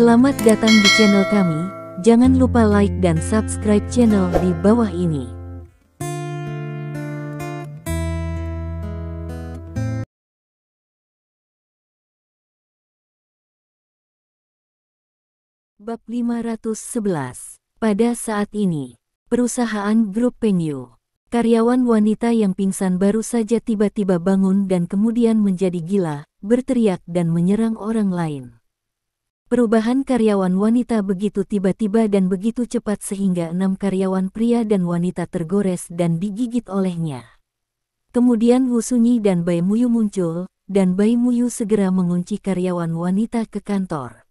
Selamat datang di channel kami, jangan lupa like dan subscribe channel di bawah ini. Bab 511. Pada saat ini, perusahaan grup Pengyu, karyawan wanita yang pingsan baru saja tiba-tiba bangun dan kemudian menjadi gila, berteriak dan menyerang orang lain. Perubahan karyawan wanita begitu tiba-tiba dan begitu cepat sehingga 6 karyawan pria dan wanita tergores dan digigit olehnya. Kemudian Wu Sunyi dan Bai Muyu muncul, dan Bai Muyu segera mengunci karyawan wanita ke kantor.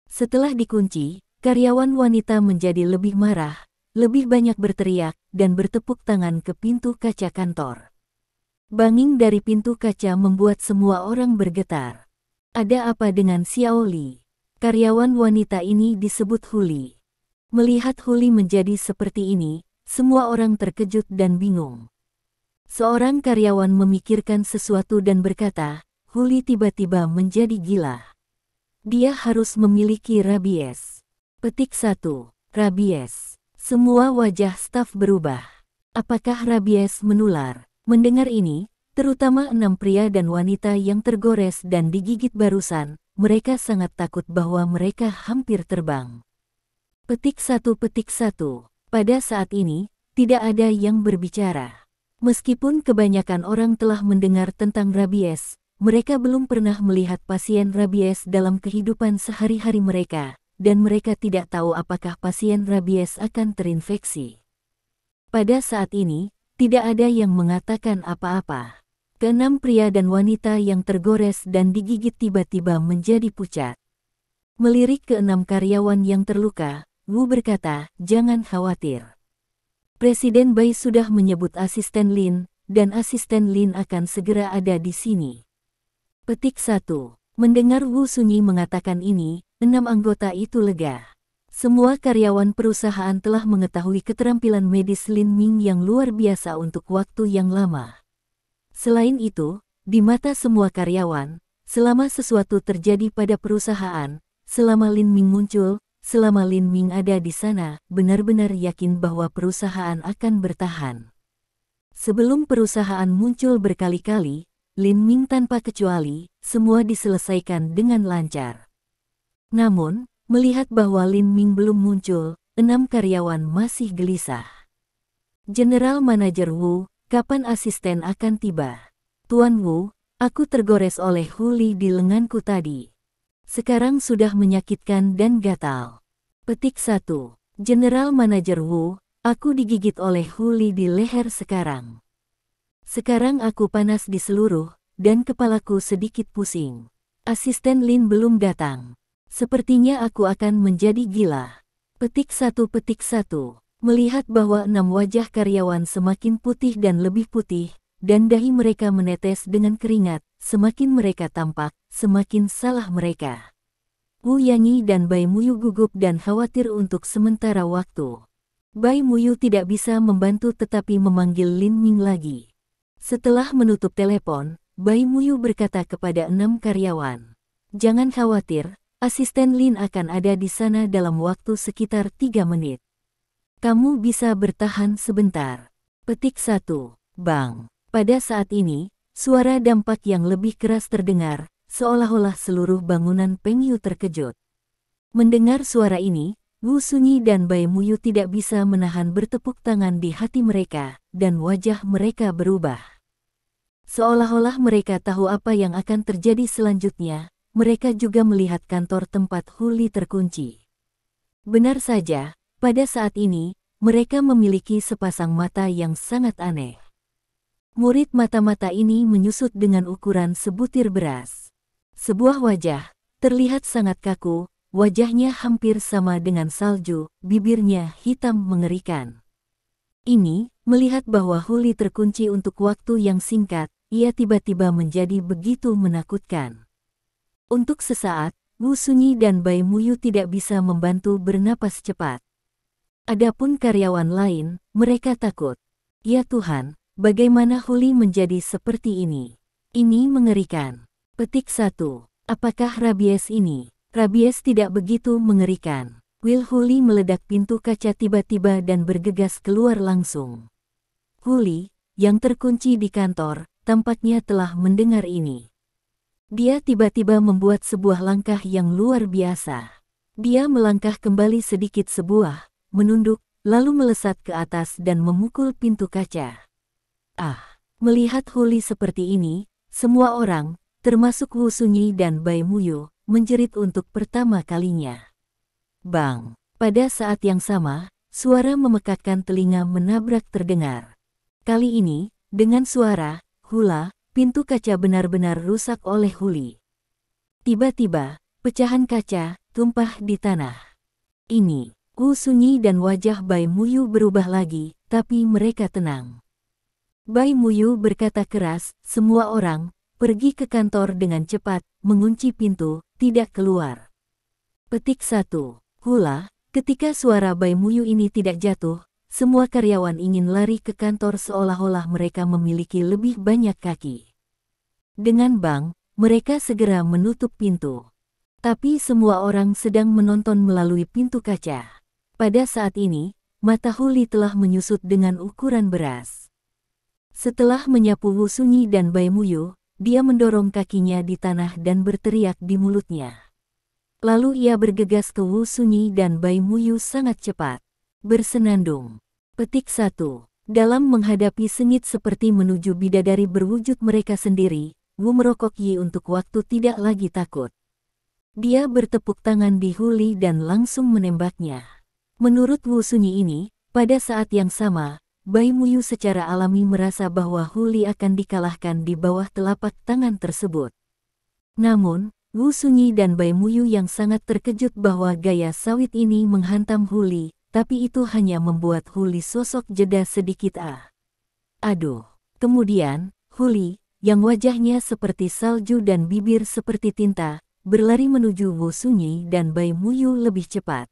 Setelah dikunci, karyawan wanita menjadi lebih marah, lebih banyak berteriak, dan bertepuk tangan ke pintu kaca kantor. Banging dari pintu kaca membuat semua orang bergetar. Ada apa dengan Xiao Li? Karyawan wanita ini disebut Huli. Melihat Huli menjadi seperti ini, semua orang terkejut dan bingung. Seorang karyawan memikirkan sesuatu dan berkata, Huli tiba-tiba menjadi gila. Dia harus memiliki rabies. Petik 1. Rabies. Semua wajah staf berubah. Apakah rabies menular? Mendengar ini, terutama 6 pria dan wanita yang tergores dan digigit barusan, mereka sangat takut bahwa mereka hampir terbang. Petik 1. Pada saat ini, tidak ada yang berbicara. Meskipun kebanyakan orang telah mendengar tentang rabies, mereka belum pernah melihat pasien rabies dalam kehidupan sehari-hari mereka, dan mereka tidak tahu apakah pasien rabies akan terinfeksi. Pada saat ini, tidak ada yang mengatakan apa-apa. Keenam pria dan wanita yang tergores dan digigit tiba-tiba menjadi pucat. Melirik ke-6 karyawan yang terluka, Wu berkata, jangan khawatir. Presiden Bai sudah menyebut asisten Lin, dan asisten Lin akan segera ada di sini. Petik 1. Mendengar Wu Sunyi mengatakan ini, 6 anggota itu lega. Semua karyawan perusahaan telah mengetahui keterampilan medis Lin Ming yang luar biasa untuk waktu yang lama. Selain itu, di mata semua karyawan, selama sesuatu terjadi pada perusahaan, selama Lin Ming muncul, selama Lin Ming ada di sana, benar-benar yakin bahwa perusahaan akan bertahan. Sebelum perusahaan muncul berkali-kali, Lin Ming tanpa kecuali, semua diselesaikan dengan lancar. Namun, melihat bahwa Lin Ming belum muncul, 6 karyawan masih gelisah. General Manager Wu, kapan asisten akan tiba? Tuan Wu, aku tergores oleh Huli di lenganku tadi. Sekarang sudah menyakitkan dan gatal. Petik 1. General Manager Wu, aku digigit oleh Huli di leher sekarang. Sekarang aku panas di seluruh, dan kepalaku sedikit pusing. Asisten Lin belum datang. Sepertinya aku akan menjadi gila. Petik 1. Melihat bahwa 6 wajah karyawan semakin putih dan lebih putih, dan dahi mereka menetes dengan keringat, semakin mereka tampak, semakin salah mereka. Wu Yanyi dan Bai Muyu gugup dan khawatir untuk sementara waktu. Bai Muyu tidak bisa membantu tetapi memanggil Lin Ming lagi. Setelah menutup telepon, Bai Muyu berkata kepada 6 karyawan, jangan khawatir, asisten Lin akan ada di sana dalam waktu sekitar 3 menit. Kamu bisa bertahan sebentar. Petik 1. Bang. Pada saat ini, suara dampak yang lebih keras terdengar, seolah-olah seluruh bangunan Pengyu terkejut. Mendengar suara ini, Wu Sunyi dan Bai Muyu tidak bisa menahan bertepuk tangan di hati mereka, dan wajah mereka berubah. Seolah-olah mereka tahu apa yang akan terjadi selanjutnya, mereka juga melihat kantor tempat Huli terkunci. Benar saja, pada saat ini, mereka memiliki sepasang mata yang sangat aneh. Murid mata-mata ini menyusut dengan ukuran sebutir beras. Sebuah wajah, terlihat sangat kaku, wajahnya hampir sama dengan salju, bibirnya hitam mengerikan. Ini, melihat bahwa Huli terkunci untuk waktu yang singkat, ia tiba-tiba menjadi begitu menakutkan. Untuk sesaat, Wu Sunyi dan Bai Muyu tidak bisa membantu bernapas cepat. Adapun karyawan lain, mereka takut. Ya Tuhan, bagaimana Huli menjadi seperti ini? Ini mengerikan. Petik 1. Apakah rabies ini? Rabies tidak begitu mengerikan. Will Huli meledak pintu kaca tiba-tiba dan bergegas keluar langsung. Huli, yang terkunci di kantor, tampaknya telah mendengar ini. Dia tiba-tiba membuat sebuah langkah yang luar biasa. Dia melangkah kembali sedikit menunduk, lalu melesat ke atas dan memukul pintu kaca. Melihat Huli seperti ini, semua orang, termasuk Wu Sunyi dan Bai Muyu, menjerit untuk pertama kalinya. Bang! Pada saat yang sama, suara memekakkan telinga menabrak terdengar. Kali ini, dengan suara hula, pintu kaca benar-benar rusak oleh Huli. Tiba-tiba, pecahan kaca tumpah di tanah. Ini, Wu Sunyi dan wajah Bai Muyu berubah lagi, tapi mereka tenang. Bai Muyu berkata keras, "Semua orang, pergi ke kantor dengan cepat, mengunci pintu, tidak keluar." Petik 1. Hula, ketika suara Bai Muyu ini tidak jatuh, semua karyawan ingin lari ke kantor seolah-olah mereka memiliki lebih banyak kaki. Dengan bang, mereka segera menutup pintu. Tapi semua orang sedang menonton melalui pintu kaca. Pada saat ini, mata Huli telah menyusut dengan ukuran beras. Setelah menyapu Wu Sunyi dan Bai Muyu, dia mendorong kakinya di tanah dan berteriak di mulutnya. Lalu ia bergegas ke Wu Sunyi dan Bai Muyu sangat cepat. Bersenandung. Petik 1. Dalam menghadapi sengit seperti menuju bidadari berwujud mereka sendiri, Wu merokok Yi untuk waktu tidak lagi takut. Dia bertepuk tangan di Huli dan langsung menembaknya. Menurut Wu Sunyi ini, pada saat yang sama, Bai Muyu secara alami merasa bahwa Huli akan dikalahkan di bawah telapak tangan tersebut. Namun, Wu Sunyi dan Bai Muyu yang sangat terkejut bahwa gaya sawit ini menghantam Huli, tapi itu hanya membuat Huli sosok jeda sedikit. Aduh. Kemudian, Huli, yang wajahnya seperti salju dan bibir seperti tinta, berlari menuju Wu Sunyi dan Bai Muyu lebih cepat.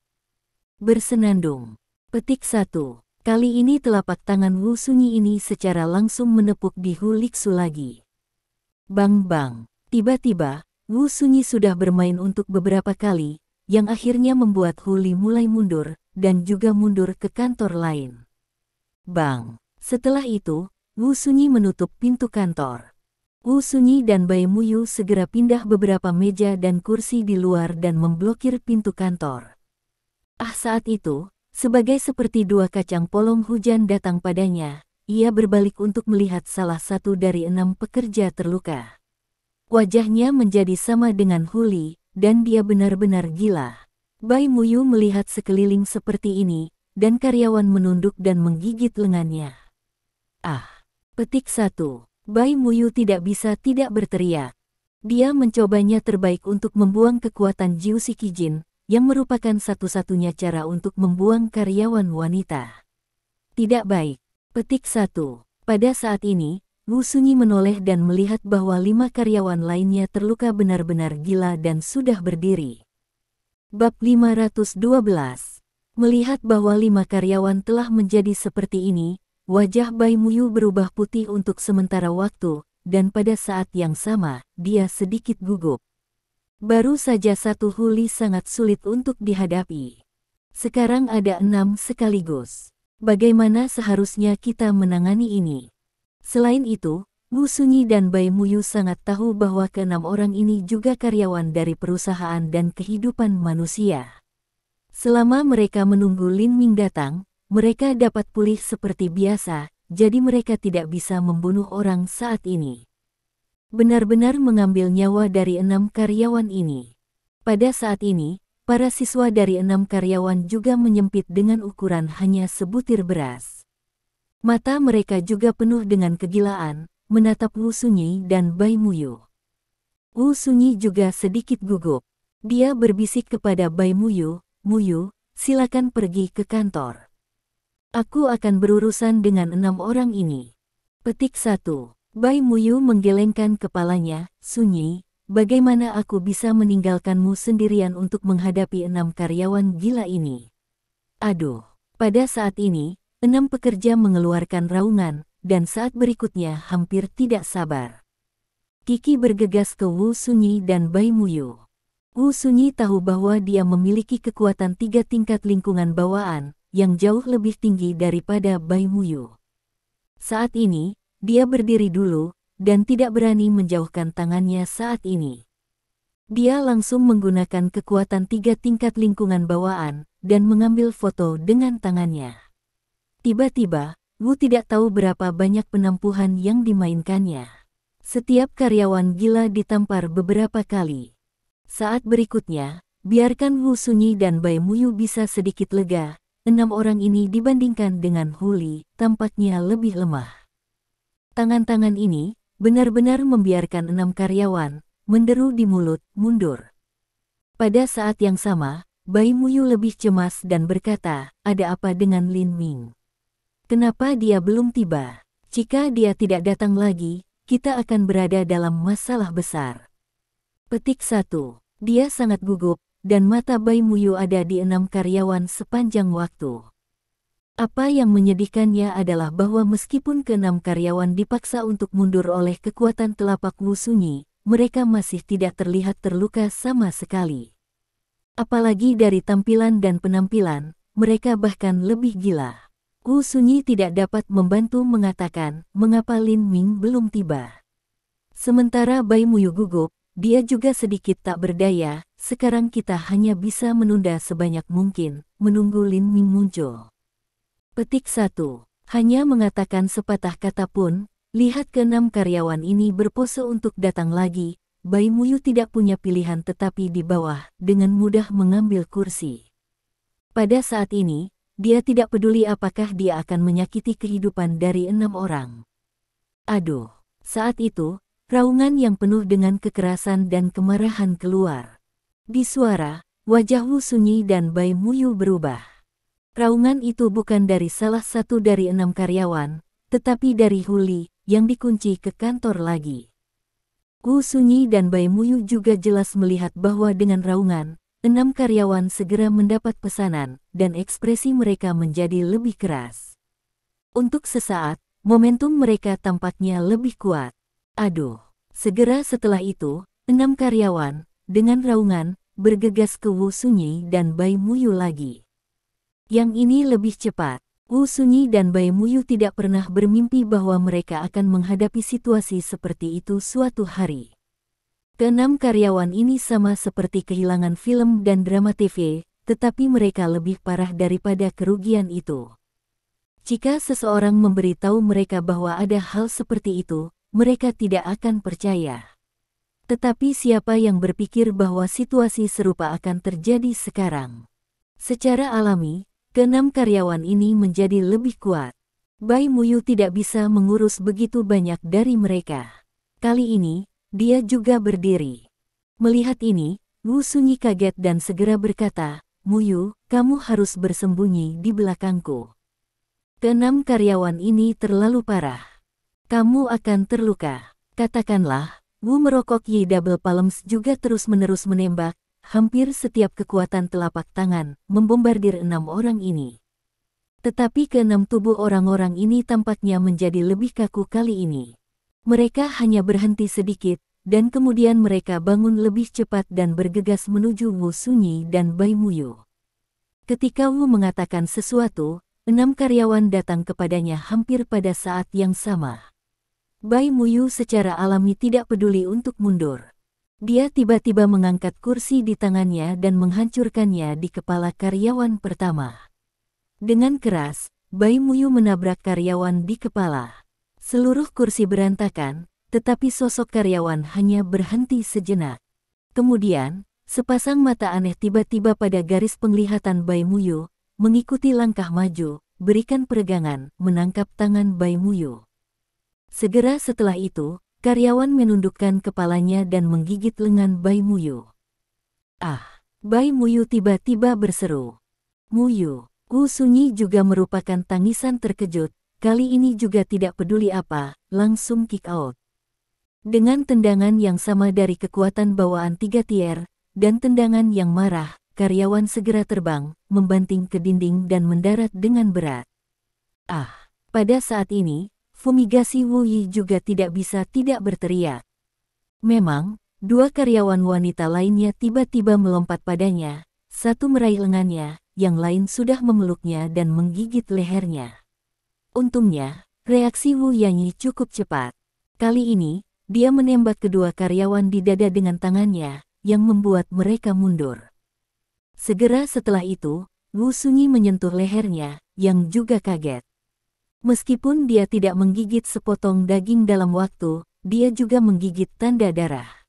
Bersenandung. Petik 1. Kali ini telapak tangan Wu Sunyi ini secara langsung menepuk di Huli Xu lagi. Bang-bang. Tiba-tiba, Wu Sunyi sudah bermain untuk beberapa kali, yang akhirnya membuat Huli mulai mundur, dan juga mundur ke kantor lain. Bang! Setelah itu, Wu Sunyi menutup pintu kantor. Wu Sunyi dan Bai Muyu segera pindah beberapa meja dan kursi di luar dan memblokir pintu kantor. Saat itu, sebagai seperti dua kacang polong hujan datang padanya, ia berbalik untuk melihat salah satu dari 6 pekerja terluka. Wajahnya menjadi sama dengan Huli, dan dia benar-benar gila. Bai Muyu melihat sekeliling seperti ini, dan karyawan menunduk dan menggigit lengannya. Petik 1. Bai Muyu tidak bisa tidak berteriak. Dia mencobanya terbaik untuk membuang kekuatan Jiusi Kijin, yang merupakan satu-satunya cara untuk membuang karyawan wanita. Tidak baik. Petik 1. Pada saat ini, Wu Sunyi menoleh dan melihat bahwa 5 karyawan lainnya terluka benar-benar gila dan sudah berdiri. Bab 512. Melihat bahwa 5 karyawan telah menjadi seperti ini, wajah Bai Muyu berubah putih untuk sementara waktu, dan pada saat yang sama, dia sedikit gugup. Baru saja satu Huli sangat sulit untuk dihadapi. Sekarang ada 6 sekaligus. Bagaimana seharusnya kita menangani ini? Selain itu, Wu Sunyi dan Bai Muyu sangat tahu bahwa ke-6 orang ini juga karyawan dari perusahaan dan kehidupan manusia. Selama mereka menunggu Lin Ming datang, mereka dapat pulih seperti biasa, jadi mereka tidak bisa membunuh orang saat ini. Benar-benar mengambil nyawa dari 6 karyawan ini. Pada saat ini, para siswa dari 6 karyawan juga menyempit dengan ukuran hanya sebutir beras. Mata mereka juga penuh dengan kegilaan, menatap Wu Sunyi dan Bai Muyu. Wu Sunyi juga sedikit gugup. Dia berbisik kepada Bai Muyu, "Muyu, silakan pergi ke kantor. Aku akan berurusan dengan 6 orang ini." Petik 1. Bai Muyu menggelengkan kepalanya, "Sunyi, bagaimana aku bisa meninggalkanmu sendirian untuk menghadapi 6 karyawan gila ini?" Aduh, pada saat ini, 6 pekerja mengeluarkan raungan, dan saat berikutnya hampir tidak sabar. Kiki bergegas ke Wu Sunyi dan Bai Muyu. Wu Sunyi tahu bahwa dia memiliki kekuatan 3 tingkat lingkungan bawaan, yang jauh lebih tinggi daripada Bai Muyu. Saat ini, dia berdiri dulu, dan tidak berani menjauhkan tangannya saat ini. Dia langsung menggunakan kekuatan 3 tingkat lingkungan bawaan, dan mengambil foto dengan tangannya. Tiba-tiba, Wu tidak tahu berapa banyak penampuhan yang dimainkannya. Setiap karyawan gila ditampar beberapa kali. Saat berikutnya, biarkan Wu Sunyi dan Bai Muyu bisa sedikit lega. 6 orang ini dibandingkan dengan Huli, tampaknya lebih lemah. Tangan-tangan ini benar-benar membiarkan 6 karyawan menderu di mulut, mundur. Pada saat yang sama, Bai Muyu lebih cemas dan berkata, ada apa dengan Lin Ming? Kenapa dia belum tiba? Jika dia tidak datang lagi, kita akan berada dalam masalah besar. Petik 1. Dia sangat gugup, dan mata Bai Muyu ada di 6 karyawan sepanjang waktu. Apa yang menyedihkannya adalah bahwa meskipun ke-6 karyawan dipaksa untuk mundur oleh kekuatan telapak Wu Sunyi, mereka masih tidak terlihat terluka sama sekali. Apalagi dari tampilan dan penampilan, mereka bahkan lebih gila. Wu Sunyi tidak dapat membantu mengatakan mengapa Lin Ming belum tiba. Sementara Bai Muyu gugup, dia juga sedikit tak berdaya. Sekarang kita hanya bisa menunda sebanyak mungkin, menunggu Lin Ming muncul. Petik 1. Hanya mengatakan sepatah kata pun, lihat ke-6 karyawan ini berpose untuk datang lagi. Bai Muyu tidak punya pilihan tetapi di bawah, dengan mudah mengambil kursi. Pada saat ini, dia tidak peduli apakah dia akan menyakiti kehidupan dari 6 orang. Aduh, saat itu, raungan yang penuh dengan kekerasan dan kemarahan keluar. Di suara, wajah Wu Sunyi dan Bai Muyu berubah. Raungan itu bukan dari salah satu dari 6 karyawan, tetapi dari Huli, yang dikunci ke kantor lagi. Wu Sunyi dan Bai Muyu juga jelas melihat bahwa dengan raungan, 6 karyawan segera mendapat pesanan, dan ekspresi mereka menjadi lebih keras. Untuk sesaat, momentum mereka tampaknya lebih kuat. Aduh, segera setelah itu, 6 karyawan, dengan raungan, bergegas ke Wu Sunyi dan Bai Muyu lagi. Yang ini lebih cepat. Wu Sunyi dan Bai Muyu tidak pernah bermimpi bahwa mereka akan menghadapi situasi seperti itu suatu hari. Ke-6 karyawan ini sama seperti kehilangan film dan drama TV, tetapi mereka lebih parah daripada kerugian itu. Jika seseorang memberitahu mereka bahwa ada hal seperti itu, mereka tidak akan percaya. Tetapi siapa yang berpikir bahwa situasi serupa akan terjadi sekarang? Secara alami, ke-6 karyawan ini menjadi lebih kuat. Bai Muyu tidak bisa mengurus begitu banyak dari mereka. Kali ini, dia juga berdiri. Melihat ini, Wu Sunyi kaget dan segera berkata, Muyu, kamu harus bersembunyi di belakangku. Ke-6 karyawan ini terlalu parah. Kamu akan terluka. Katakanlah, Wu merokok Yi Double Palms juga terus-menerus menembak, hampir setiap kekuatan telapak tangan, membombardir 6 orang ini. Tetapi ke-6 tubuh orang-orang ini tampaknya menjadi lebih kaku kali ini. Mereka hanya berhenti sedikit, dan kemudian mereka bangun lebih cepat dan bergegas menuju Wu Sunyi dan Bai Muyu. Ketika Wu mengatakan sesuatu, 6 karyawan datang kepadanya hampir pada saat yang sama. Bai Muyu secara alami tidak peduli untuk mundur. Dia tiba-tiba mengangkat kursi di tangannya dan menghancurkannya di kepala karyawan pertama. Dengan keras, Bai Muyu menabrak karyawan di kepala. Seluruh kursi berantakan, tetapi sosok karyawan hanya berhenti sejenak. Kemudian, sepasang mata aneh tiba-tiba pada garis penglihatan Bai Muyu, mengikuti langkah maju, berikan peregangan, menangkap tangan Bai Muyu. Segera setelah itu, karyawan menundukkan kepalanya dan menggigit lengan Bai Muyu. Ah! Bai Muyu tiba-tiba berseru. Muyu! Wu Sunyi juga merupakan tangisan terkejut, kali ini juga tidak peduli apa, langsung kick out. Dengan tendangan yang sama dari kekuatan bawaan 3 tier, dan tendangan yang marah, karyawan segera terbang, membanting ke dinding dan mendarat dengan berat. Ah! Pada saat ini, Fumigasi Wu Yi juga tidak bisa tidak berteriak. Memang, dua karyawan wanita lainnya tiba-tiba melompat padanya, satu meraih lengannya, yang lain sudah memeluknya dan menggigit lehernya. Untungnya, reaksi Wu Yanyi cukup cepat. Kali ini, dia menembak kedua karyawan di dada dengan tangannya, yang membuat mereka mundur. Segera setelah itu, Wu Sunyi menyentuh lehernya, yang juga kaget. Meskipun dia tidak menggigit sepotong daging dalam waktu, dia juga menggigit tanda darah.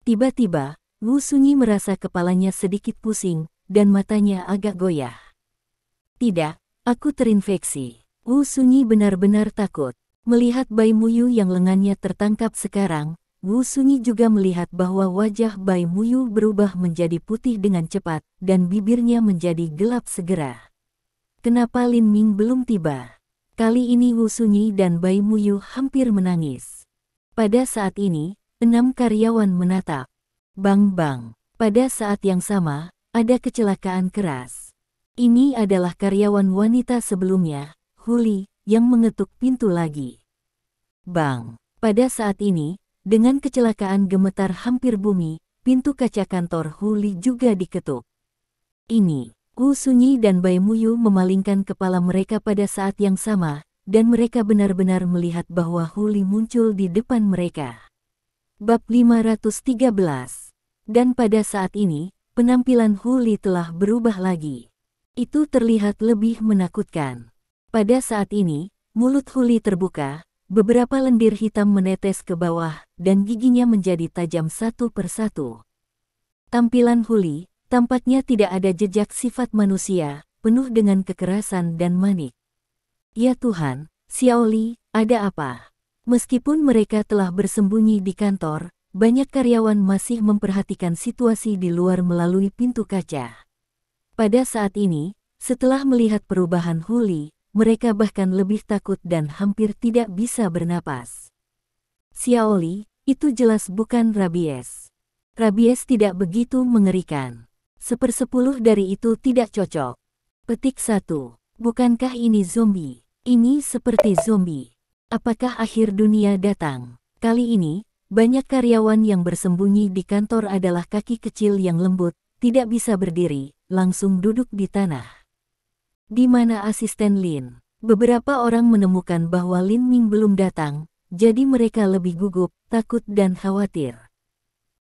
Tiba-tiba, Wu Sunyi merasa kepalanya sedikit pusing, dan matanya agak goyah. Tidak, aku terinfeksi. Wu Sunyi benar-benar takut. Melihat Bai Muyu yang lengannya tertangkap sekarang, Wu Sunyi juga melihat bahwa wajah Bai Muyu berubah menjadi putih dengan cepat, dan bibirnya menjadi gelap segera. Kenapa Lin Ming belum tiba? Kali ini Wu Sunyi dan Bai Muyu hampir menangis. Pada saat ini, 6 karyawan menatap. Bang-bang. Pada saat yang sama, ada kecelakaan keras. Ini adalah karyawan wanita sebelumnya, Huli, yang mengetuk pintu lagi. Bang. Pada saat ini, dengan kecelakaan gemetar hampir bumi, pintu kaca kantor Huli juga diketuk. Ini, Wu Sunyi dan Bai Muyu memalingkan kepala mereka pada saat yang sama, dan mereka benar-benar melihat bahwa Huli muncul di depan mereka. Bab 513. Dan pada saat ini, penampilan Huli telah berubah lagi. Itu terlihat lebih menakutkan. Pada saat ini, mulut Huli terbuka, beberapa lendir hitam menetes ke bawah, dan giginya menjadi tajam satu persatu. Tampilan Huli, tampaknya tidak ada jejak sifat manusia, penuh dengan kekerasan dan manik. Ya Tuhan, Xiao Li, ada apa? Meskipun mereka telah bersembunyi di kantor, banyak karyawan masih memperhatikan situasi di luar melalui pintu kaca. Pada saat ini, setelah melihat perubahan Huli, mereka bahkan lebih takut dan hampir tidak bisa bernapas. Xiao Li, itu jelas bukan rabies. Rabies tidak begitu mengerikan. 1/10 dari itu tidak cocok. Petik 1. Bukankah ini zombie? Ini seperti zombie. Apakah akhir dunia datang? Kali ini, banyak karyawan yang bersembunyi di kantor adalah kaki kecil yang lembut, tidak bisa berdiri, langsung duduk di tanah. Di mana asisten Lin? Beberapa orang menemukan bahwa Lin Ming belum datang, jadi mereka lebih gugup, takut dan khawatir.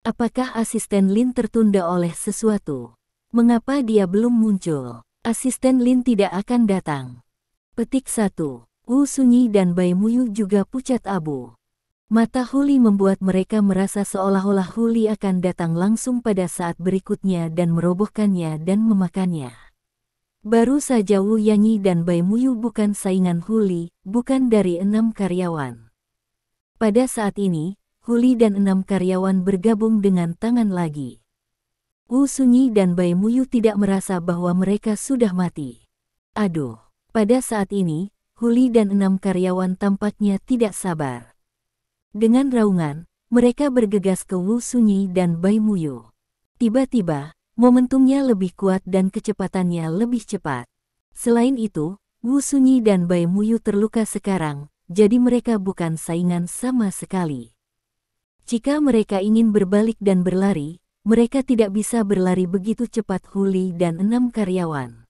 Apakah asisten Lin tertunda oleh sesuatu? Mengapa dia belum muncul? Asisten Lin tidak akan datang. Petik 1. Wu Sunyi dan Bai Muyu juga pucat abu. Mata Huli membuat mereka merasa seolah-olah Huli akan datang langsung pada saat berikutnya dan merobohkannya dan memakannya. Baru saja Wu Yanyi dan Bai Muyu bukan saingan Huli, bukan dari 6 karyawan. Pada saat ini, Huli dan 6 karyawan bergabung dengan tangan lagi. Wu Sunyi dan Bai Muyu tidak merasa bahwa mereka sudah mati. Aduh, pada saat ini, Huli dan 6 karyawan tampaknya tidak sabar. Dengan raungan, mereka bergegas ke Wu Sunyi dan Bai Muyu. Tiba-tiba, momentumnya lebih kuat dan kecepatannya lebih cepat. Selain itu, Wu Sunyi dan Bai Muyu terluka sekarang, jadi mereka bukan saingan sama sekali. Jika mereka ingin berbalik dan berlari, mereka tidak bisa berlari begitu cepat Huli dan 6 karyawan.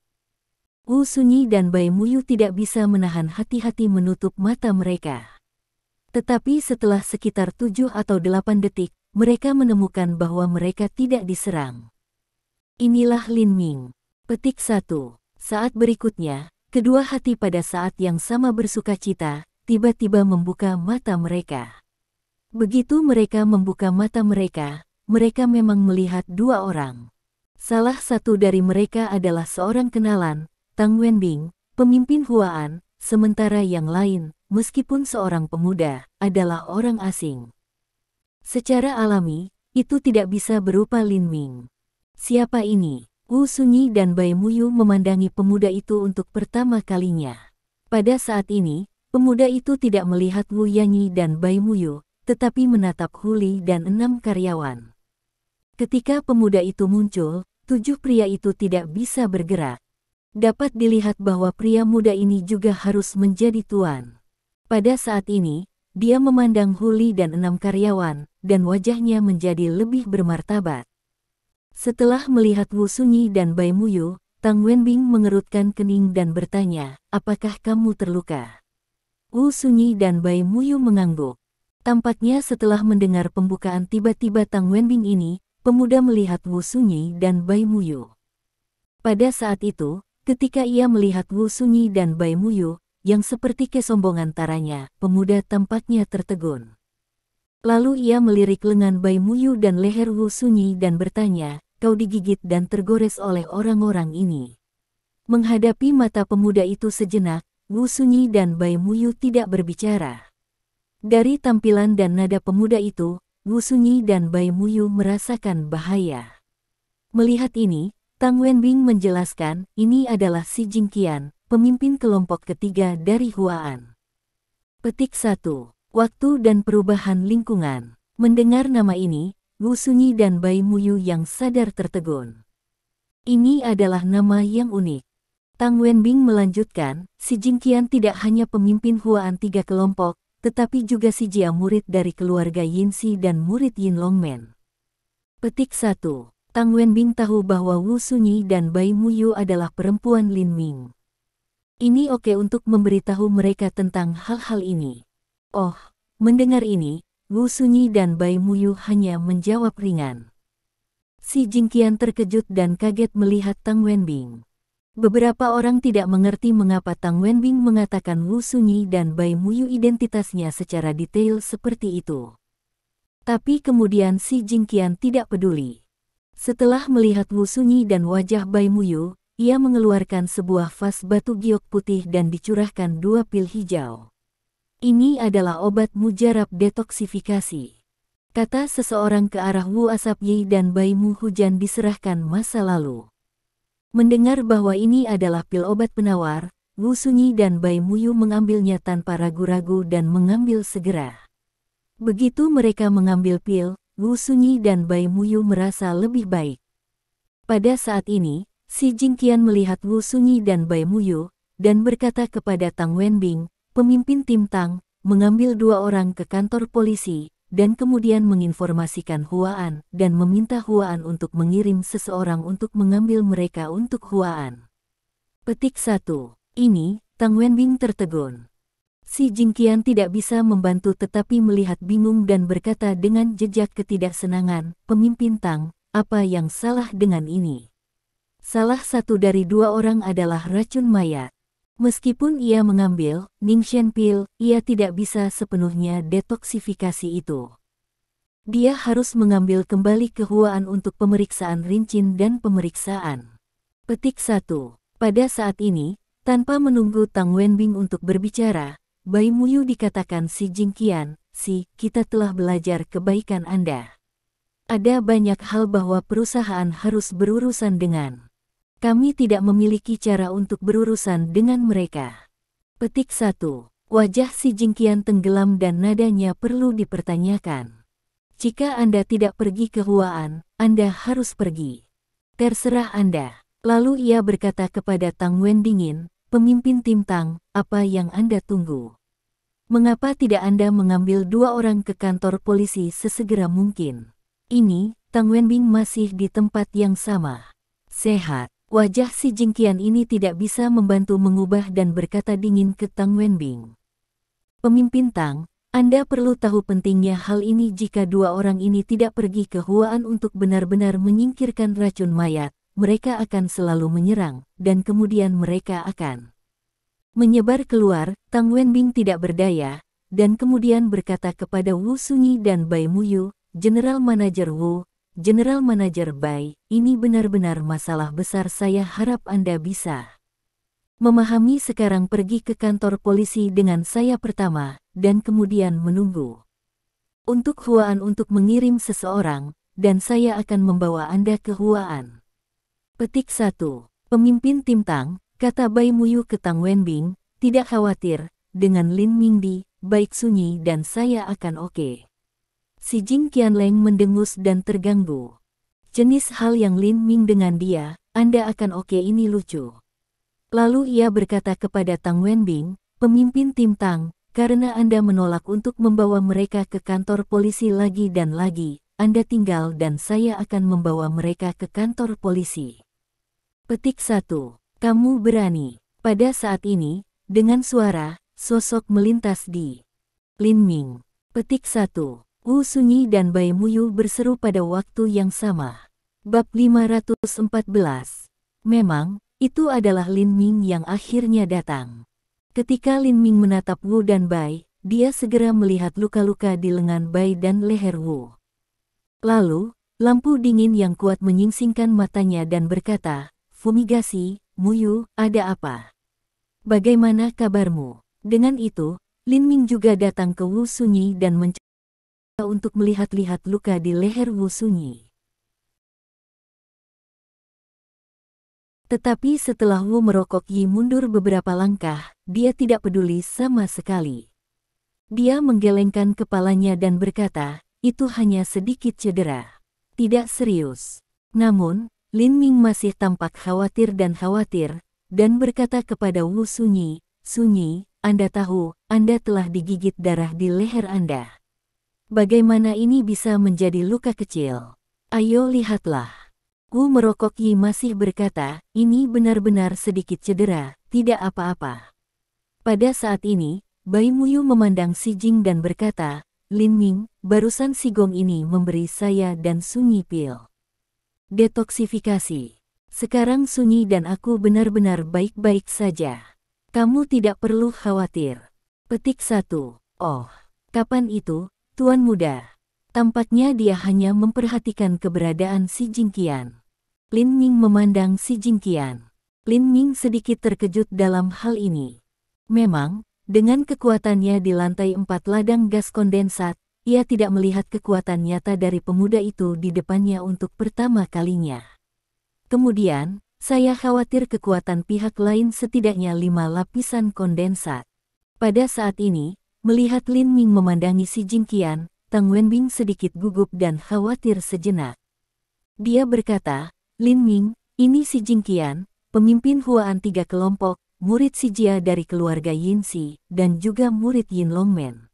Wu Sunyi dan Bai Muyu tidak bisa menahan hati-hati menutup mata mereka. Tetapi setelah sekitar 7 atau 8 detik, mereka menemukan bahwa mereka tidak diserang. Inilah Lin Ming. Petik 1. Saat berikutnya, kedua hati pada saat yang sama bersukacita, tiba-tiba membuka mata mereka. Begitu mereka membuka mata mereka, mereka memang melihat 2 orang. Salah satu dari mereka adalah seorang kenalan, Tang Wenbing, pemimpin Huaan, sementara yang lain, meskipun seorang pemuda, adalah orang asing. Secara alami, itu tidak bisa berupa Lin Ming. Siapa ini? Wu Sunyi dan Bai Muyu memandangi pemuda itu untuk pertama kalinya. Pada saat ini, pemuda itu tidak melihat Wu Yanyi dan Bai Muyu, tetapi menatap Huli dan 6 karyawan. Ketika pemuda itu muncul, 7 pria itu tidak bisa bergerak. Dapat dilihat bahwa pria muda ini juga harus menjadi tuan. Pada saat ini, dia memandang Huli dan 6 karyawan, dan wajahnya menjadi lebih bermartabat. Setelah melihat Wu Sunyi dan Bai Muyu, Tang Wenbing mengerutkan kening dan bertanya, apakah kamu terluka? Wu Sunyi dan Bai Muyu mengangguk. Tampaknya setelah mendengar pembukaan tiba-tiba Tang Wenbing ini, pemuda melihat Wu Sunyi dan Bai Muyu. Pada saat itu, ketika ia melihat Wu Sunyi dan Bai Muyu, yang seperti kesombongan taranya, pemuda tampaknya tertegun. Lalu ia melirik lengan Bai Muyu dan leher Wu Sunyi dan bertanya, kau digigit dan tergores oleh orang-orang ini. Menghadapi mata pemuda itu sejenak, Wu Sunyi dan Bai Muyu tidak berbicara. Dari tampilan dan nada pemuda itu, Wu Sunyi dan Bai Muyu merasakan bahaya. Melihat ini, Tang Wenbing menjelaskan, ini adalah Si Jingqian, pemimpin kelompok ketiga dari Huaan. Petik 1. Waktu dan perubahan lingkungan. Mendengar nama ini, Wu Sunyi dan Bai Muyu yang sadar tertegun. Ini adalah nama yang unik. Tang Wenbing melanjutkan, Si Jingqian tidak hanya pemimpin Huaan tiga kelompok, tetapi juga si Jia murid dari keluarga Yinsi dan murid Yin Longmen. Petik 1. Tang Wenbing tahu bahwa Wu Sunyi dan Bai Muyu adalah perempuan Lin Ming. Ini oke untuk memberitahu mereka tentang hal-hal ini. Oh, mendengar ini, Wu Sunyi dan Bai Muyu hanya menjawab ringan. Si Jingqian terkejut dan kaget melihat Tang Wenbing. Beberapa orang tidak mengerti mengapa Tang Wenbing mengatakan Wu Sunyi dan Bai Muyu identitasnya secara detail seperti itu. Tapi kemudian Si Jingqian tidak peduli. Setelah melihat Wu Sunyi dan wajah Bai Muyu, ia mengeluarkan sebuah vas batu giok putih dan dicurahkan 2 pil hijau. Ini adalah obat mujarab detoksifikasi. Kata seseorang ke arah Wu Asap Yi dan Bai Mu Hujan diserahkan masa lalu. Mendengar bahwa ini adalah pil obat penawar, Wu Sunyi dan Bai Muyu mengambilnya tanpa ragu-ragu dan mengambil segera. Begitu mereka mengambil pil, Wu Sunyi dan Bai Muyu merasa lebih baik. Pada saat ini, Si Jingqian melihat Wu Sunyi dan Bai Muyu, dan berkata kepada Tang Wenbing, pemimpin tim Tang, mengambil 2 orang ke kantor polisi, dan kemudian menginformasikan Huaan, dan meminta Huaan untuk mengirim seseorang untuk mengambil mereka untuk Huaan. Petik 1. Ini, Tang Wenbing tertegun. Si Jingqian tidak bisa membantu tetapi melihat bingung dan berkata dengan jejak ketidaksenangan, pemimpin Tang, apa yang salah dengan ini? Salah satu dari 2 orang adalah racun mayat. Meskipun ia mengambil Ningshen Pil, ia tidak bisa sepenuhnya detoksifikasi itu. Dia harus mengambil kembali ke Huaan untuk pemeriksaan rincin dan pemeriksaan. Petik 1. Pada saat ini, tanpa menunggu Tang Wenbing untuk berbicara, Bai Muyu dikatakan Si Jingqian, kita telah belajar kebaikan Anda. Ada banyak hal bahwa perusahaan harus berurusan dengan. Kami tidak memiliki cara untuk berurusan dengan mereka. Petik 1. Wajah Si Jingqian tenggelam dan nadanya perlu dipertanyakan. Jika Anda tidak pergi ke Huaan, Anda harus pergi. Terserah Anda. Lalu ia berkata kepada Tang Wendingin, pemimpin tim Tang, apa yang Anda tunggu? Mengapa tidak Anda mengambil 2 orang ke kantor polisi sesegera mungkin? Ini, Tang Wenbing masih di tempat yang sama. Sehat. Wajah Si Jingqian ini tidak bisa membantu mengubah dan berkata dingin ke Tang Wenbing. Pemimpin Tang, Anda perlu tahu pentingnya hal ini jika 2 orang ini tidak pergi ke Huaan untuk benar-benar menyingkirkan racun mayat, mereka akan selalu menyerang, dan kemudian mereka akan menyebar keluar. Tang Wenbing tidak berdaya, dan kemudian berkata kepada Wu Sunyi dan Bai Muyu, General Manager Wu, General Manager Bai, ini benar-benar masalah besar. Saya harap Anda bisa memahami sekarang. Pergi ke kantor polisi dengan saya pertama, dan kemudian menunggu untuk Huaan untuk mengirim seseorang, dan saya akan membawa Anda ke Huaan. Petik 1. Pemimpin tim Tang, kata Bai Muyu ke Tang Wenbing, tidak khawatir, dengan Lin Mingdi, baik Sunyi dan saya akan oke. Si Jingqian Leng mendengus dan terganggu. Jenis hal yang Lin Ming dengan dia, Anda akan oke ini lucu. Lalu ia berkata kepada Tang Wenbing, pemimpin tim Tang, karena Anda menolak untuk membawa mereka ke kantor polisi lagi dan lagi, Anda tinggal dan saya akan membawa mereka ke kantor polisi. Petik 1. Kamu berani. Pada saat ini, dengan suara, sosok melintas di Lin Ming. Petik 1. Wu Sunyi dan Bai Muyu berseru pada waktu yang sama. Bab 514. Memang, itu adalah Lin Ming yang akhirnya datang. Ketika Lin Ming menatap Wu dan Bai, dia segera melihat luka-luka di lengan Bai dan leher Wu. Lalu, lampu dingin yang kuat menyingsingkan matanya dan berkata, "Fumigasi, Muyu, ada apa? Bagaimana kabarmu?" Dengan itu, Lin Ming juga datang ke Wu Sunyi dan mencoba untuk melihat-lihat luka di leher Wu Sunyi. Tetapi setelah Wu merokok Yi mundur beberapa langkah, dia tidak peduli sama sekali. Dia menggelengkan kepalanya dan berkata, "Itu hanya sedikit cedera. Tidak serius." Namun, Lin Ming masih tampak khawatir dan berkata kepada Wu Sunyi, "Sunyi, Anda tahu, Anda telah digigit darah di leher Anda. Bagaimana ini bisa menjadi luka kecil? Ayo lihatlah." Wu merokok Yi masih berkata, "Ini benar-benar sedikit cedera, tidak apa-apa." Pada saat ini, Bai Muyu memandang Si Jing dan berkata, "Lin Ming, barusan si Gong ini memberi saya dan Sunyi pil detoksifikasi. Sekarang Sunyi dan aku benar-benar baik-baik saja. Kamu tidak perlu khawatir." Petik 1. Oh, kapan itu, Tuan Muda? Tampaknya dia hanya memperhatikan keberadaan Si Jingqian. Lin Ming memandang Si Jingqian. Lin Ming sedikit terkejut dalam hal ini. Memang, dengan kekuatannya di lantai 4 ladang gas kondensat, ia tidak melihat kekuatan nyata dari pemuda itu di depannya untuk pertama kalinya. Kemudian, saya khawatir kekuatan pihak lain setidaknya 5 lapisan kondensat. Pada saat ini, melihat Lin Ming memandangi Si Jingqian, Tang Wenbing sedikit gugup dan khawatir sejenak. Dia berkata, "Lin Ming, ini Si Jingqian, pemimpin Huaan 3 kelompok, murid Si Jia dari keluarga Yin Si, dan juga murid Yin Longmen."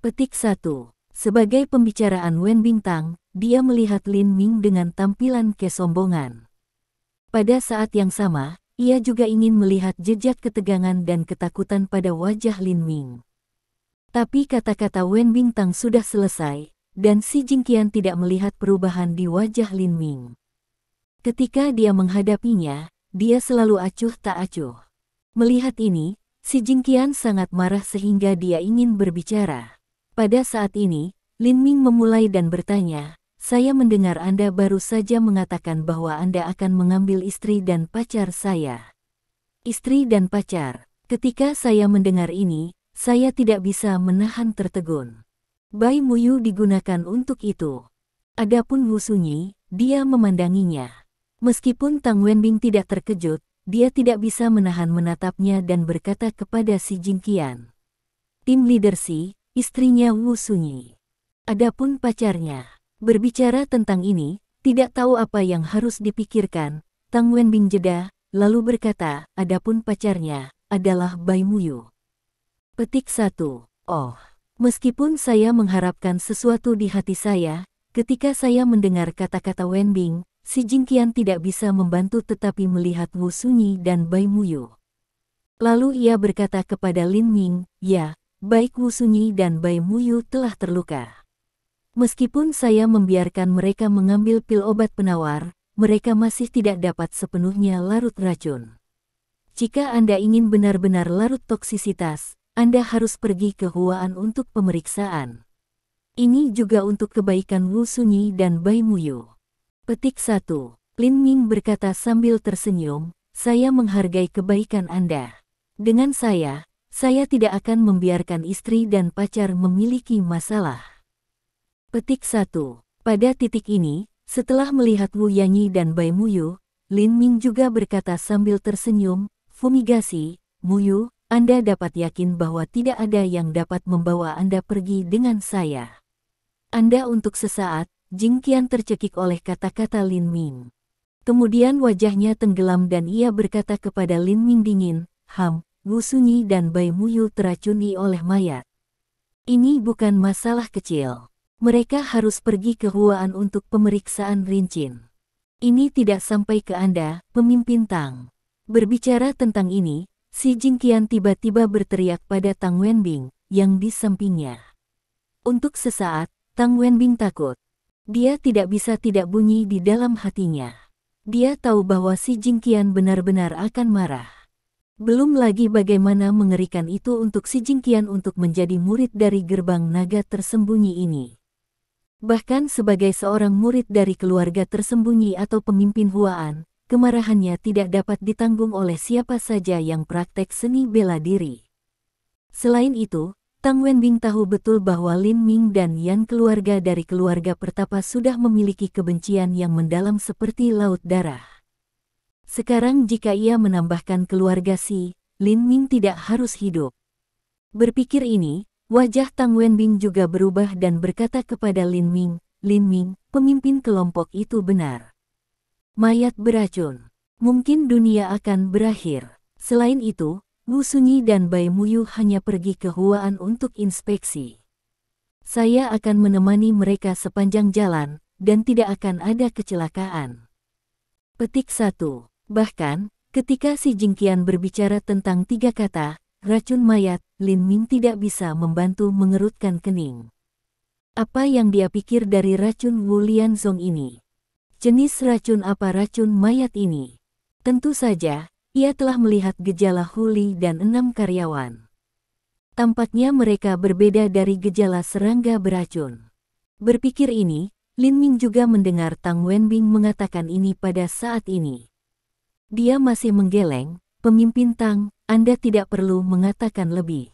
Petik 1. Sebagai pembicaraan Wen Bintang, dia melihat Lin Ming dengan tampilan kesombongan. Pada saat yang sama, ia juga ingin melihat jejak ketegangan dan ketakutan pada wajah Lin Ming. Tapi kata-kata Wen Bintang sudah selesai, dan Si Jingqian tidak melihat perubahan di wajah Lin Ming. Ketika dia menghadapinya, dia selalu acuh tak acuh. Melihat ini, Si Jingqian sangat marah sehingga dia ingin berbicara. Pada saat ini, Lin Ming memulai dan bertanya, "Saya mendengar Anda baru saja mengatakan bahwa Anda akan mengambil istri dan pacar saya." Istri dan pacar. Ketika saya mendengar ini, saya tidak bisa menahan tertegun. Bai Muyu digunakan untuk itu. Adapun Wu Sunyi, dia memandanginya. Meskipun Tang Wenbing tidak terkejut, dia tidak bisa menahan menatapnya dan berkata kepada Si Jingqian, "Tim leader Si, istrinya Wu Sunyi. Adapun pacarnya." Berbicara tentang ini, tidak tahu apa yang harus dipikirkan, Tang Wenbing jeda, lalu berkata, "Adapun pacarnya, adalah Bai Muyu." Petik 1. Oh, meskipun saya mengharapkan sesuatu di hati saya, ketika saya mendengar kata-kata Wenbing, Si Jingqian tidak bisa membantu tetapi melihat Wu Sunyi dan Bai Muyu. Lalu ia berkata kepada Lin Ming, "Ya, baik Wu Sunyi dan Bai Muyu telah terluka. Meskipun saya membiarkan mereka mengambil pil obat penawar, mereka masih tidak dapat sepenuhnya larut racun. Jika Anda ingin benar-benar larut toksisitas, Anda harus pergi ke Huaan untuk pemeriksaan. Ini juga untuk kebaikan Wu Sunyi dan Bai Muyu." Petik 1. Lin Ming berkata sambil tersenyum, "Saya menghargai kebaikan Anda. Dengan saya tidak akan membiarkan istri dan pacar memiliki masalah." Petik 1. Pada titik ini, setelah melihat Wu Yanyi dan Bai Muyu, Lin Ming juga berkata sambil tersenyum, "Fumigasi, Muyu, Anda dapat yakin bahwa tidak ada yang dapat membawa Anda pergi dengan saya." Anda untuk sesaat, Jingqian tercekik oleh kata-kata Lin Ming. Kemudian wajahnya tenggelam dan ia berkata kepada Lin Ming dingin, Wu Sunyi dan Bai Muyu teracuni oleh mayat. Ini bukan masalah kecil. Mereka harus pergi ke Huaan untuk pemeriksaan rincin. Ini tidak sampai ke Anda, pemimpin Tang. Berbicara tentang ini, si Jingqian tiba-tiba berteriak pada Tang Wenbing, yang di sampingnya. Untuk sesaat, Tang Wenbing takut. Dia tidak bisa tidak bunyi di dalam hatinya. Dia tahu bahwa si Jingqian benar-benar akan marah. Belum lagi bagaimana mengerikan itu untuk si Jingqian untuk menjadi murid dari gerbang naga tersembunyi ini. Bahkan sebagai seorang murid dari keluarga tersembunyi atau pemimpin Huaan, kemarahannya tidak dapat ditanggung oleh siapa saja yang praktek seni bela diri. Selain itu, Tang Wenbing tahu betul bahwa Lin Ming dan Yan keluarga dari keluarga pertapa sudah memiliki kebencian yang mendalam seperti laut darah. Sekarang jika ia menambahkan keluarga si Lin Ming tidak harus hidup. Berpikir ini, wajah Tang Wenbing juga berubah dan berkata kepada Lin Ming, pemimpin kelompok itu benar. Mayat beracun. Mungkin dunia akan berakhir. Selain itu, Wu Sunyi dan Bai Muyu hanya pergi ke Huaan untuk inspeksi. Saya akan menemani mereka sepanjang jalan, dan tidak akan ada kecelakaan. Petik 1. Bahkan, ketika si Jingqian berbicara tentang 3 kata, racun mayat, Lin Ming tidak bisa membantu mengerutkan kening. Apa yang dia pikir dari racun Wu Lianzong ini? Jenis racun apa racun mayat ini? Tentu saja, ia telah melihat gejala Huli dan 6 karyawan. Tampaknya mereka berbeda dari gejala serangga beracun. Berpikir ini, Lin Ming juga mendengar Tang Wenbing mengatakan ini pada saat ini. Dia masih menggeleng, pemimpin Tang, Anda tidak perlu mengatakan lebih.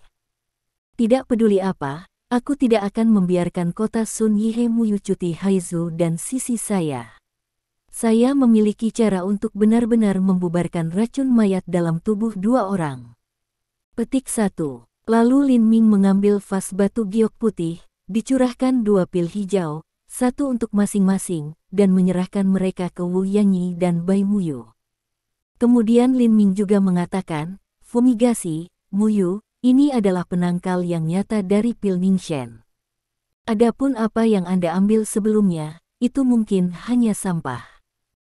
Tidak peduli apa, aku tidak akan membiarkan kota Sun Yihe Muyu cuti Haizu dan sisi saya. Saya memiliki cara untuk benar-benar membubarkan racun mayat dalam tubuh 2 orang. Petik 1. Lalu Lin Ming mengambil vas batu giok putih, dicurahkan 2 pil hijau, 1 untuk masing-masing, dan menyerahkan mereka ke Wu Yanyi dan Bai Muyu. Kemudian Lin Ming juga mengatakan, fumigasi, Muyu, ini adalah penangkal yang nyata dari pil Ningshen. Adapun apa yang Anda ambil sebelumnya, itu mungkin hanya sampah.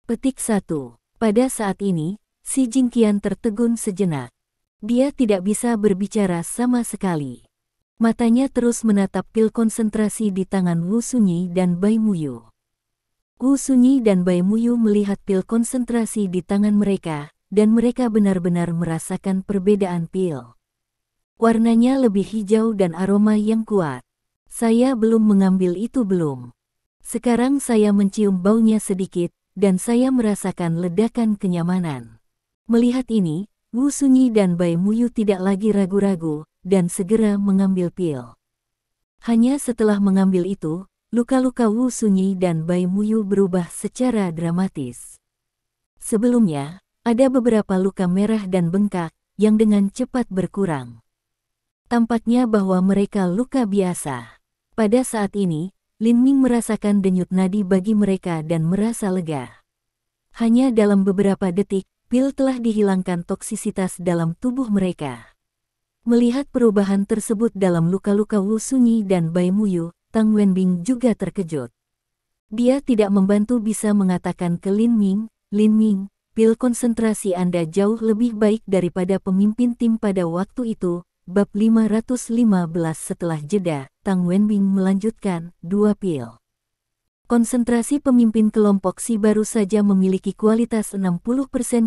Petik 1. Pada saat ini, si Jingqian tertegun sejenak. Dia tidak bisa berbicara sama sekali. Matanya terus menatap pil konsentrasi di tangan Wu Sunyi dan Bai Muyu. Wu Sunyi dan Bai Muyu melihat pil konsentrasi di tangan mereka, dan mereka benar-benar merasakan perbedaan pil. Warnanya lebih hijau dan aroma yang kuat. Saya belum mengambil itu belum. Sekarang saya mencium baunya sedikit, dan saya merasakan ledakan kenyamanan. Melihat ini, Wu Sunyi dan Bai Muyu tidak lagi ragu-ragu, dan segera mengambil pil. Hanya setelah mengambil itu, luka-luka Wu Sunyi dan Bai Muyu berubah secara dramatis. Sebelumnya, ada beberapa luka merah dan bengkak, yang dengan cepat berkurang. Tampaknya bahwa mereka luka biasa. Pada saat ini, Lin Ming merasakan denyut nadi bagi mereka dan merasa lega. Hanya dalam beberapa detik, pil telah dihilangkan toksisitas dalam tubuh mereka. Melihat perubahan tersebut dalam luka-luka Wu Sunyi dan Bai Muyu, Tang Wenbing juga terkejut. Dia tidak membantu bisa mengatakan ke Lin Ming, pil konsentrasi Anda jauh lebih baik daripada pemimpin tim pada waktu itu. Bab 515 setelah jeda, Tang Wenbing melanjutkan, 2 pil. Konsentrasi pemimpin kelompok si baru saja memiliki kualitas 60%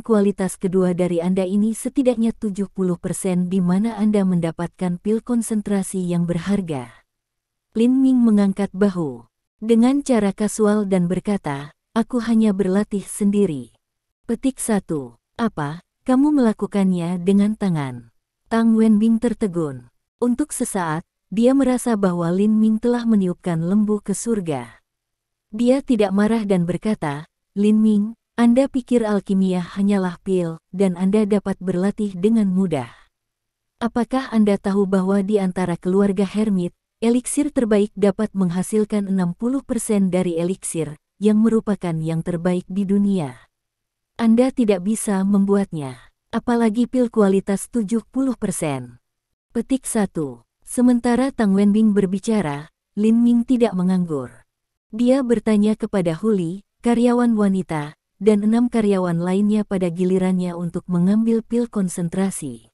kualitas kedua dari Anda ini setidaknya 70% di mana Anda mendapatkan pil konsentrasi yang berharga. Lin Ming mengangkat bahu dengan cara kasual dan berkata, aku hanya berlatih sendiri. Petik 1. Apa, kamu melakukannya dengan tangan? Tang Wenbing tertegun. Untuk sesaat, dia merasa bahwa Lin Ming telah meniupkan lembu ke surga. Dia tidak marah dan berkata, Lin Ming, Anda pikir alkimia hanyalah pil, dan Anda dapat berlatih dengan mudah. Apakah Anda tahu bahwa di antara keluarga Hermit, eliksir terbaik dapat menghasilkan 60% dari eliksir, yang merupakan yang terbaik di dunia. Anda tidak bisa membuatnya. Apalagi pil kualitas 70%. Petik 1. Sementara Tang Wenbing berbicara, Lin Ming tidak menganggur. Dia bertanya kepada Huli, karyawan wanita, dan 6 karyawan lainnya pada gilirannya untuk mengambil pil konsentrasi.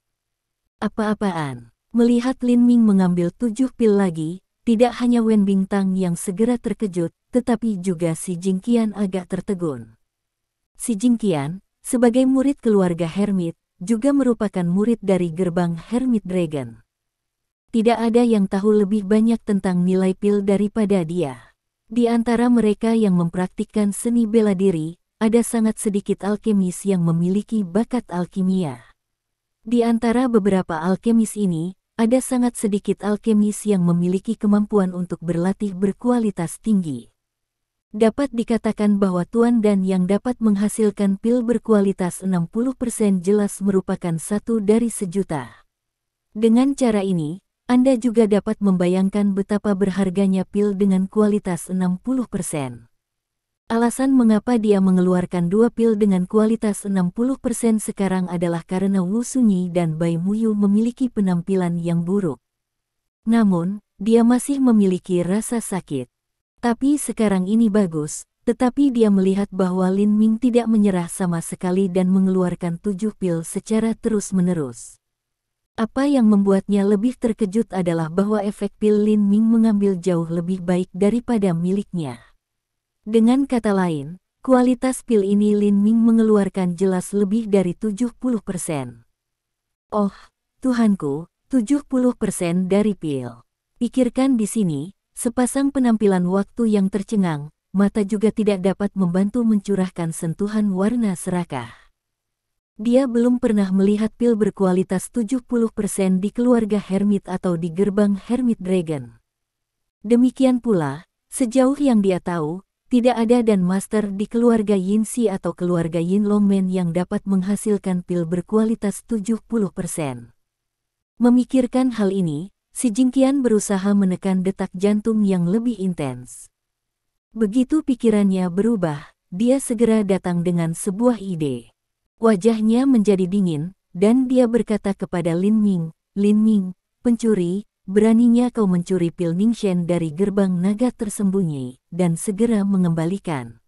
Apa-apaan? Melihat Lin Ming mengambil 7 pil lagi, tidak hanya Wen Bingtang yang segera terkejut, tetapi juga si Jingqian agak tertegun. Si Jingqian, sebagai murid keluarga Hermit, juga merupakan murid dari gerbang Hermit Dragon. Tidak ada yang tahu lebih banyak tentang nilai pil daripada dia. Di antara mereka yang mempraktikkan seni bela diri, ada sangat sedikit alkemis yang memiliki bakat alkimia. Di antara beberapa alkemis ini, ada sangat sedikit alkemis yang memiliki kemampuan untuk berlatih berkualitas tinggi. Dapat dikatakan bahwa Tuan dan yang dapat menghasilkan pil berkualitas 60% jelas merupakan satu dari sejuta. Dengan cara ini, Anda juga dapat membayangkan betapa berharganya pil dengan kualitas 60%. Alasan mengapa dia mengeluarkan 2 pil dengan kualitas 60% sekarang adalah karena Wu Sunyi dan Bai Muyu memiliki penampilan yang buruk. Namun, dia masih memiliki rasa sakit. Tapi sekarang ini bagus, tetapi dia melihat bahwa Lin Ming tidak menyerah sama sekali dan mengeluarkan 7 pil secara terus-menerus. Apa yang membuatnya lebih terkejut adalah bahwa efek pil Lin Ming mengambil jauh lebih baik daripada miliknya. Dengan kata lain, kualitas pil ini Lin Ming mengeluarkan jelas lebih dari 70%. Oh, Tuhanku, 70% dari pil. Pikirkan di sini, sepasang penampilan waktu yang tercengang, mata juga tidak dapat membantu mencurahkan sentuhan warna serakah. Dia belum pernah melihat pil berkualitas 70% di keluarga Hermit atau di gerbang Hermit Dragon. Demikian pula, sejauh yang dia tahu, tidak ada dan master di keluarga Yinsi atau keluarga Yin Longmen yang dapat menghasilkan pil berkualitas 70%. Memikirkan hal ini, si Jingqian berusaha menekan detak jantung yang lebih intens. Begitu pikirannya berubah, dia segera datang dengan sebuah ide. Wajahnya menjadi dingin, dan dia berkata kepada Lin Ming, "Lin Ming, pencuri, beraninya kau mencuri pil Ningxian dari gerbang naga tersembunyi, dan segera mengembalikan."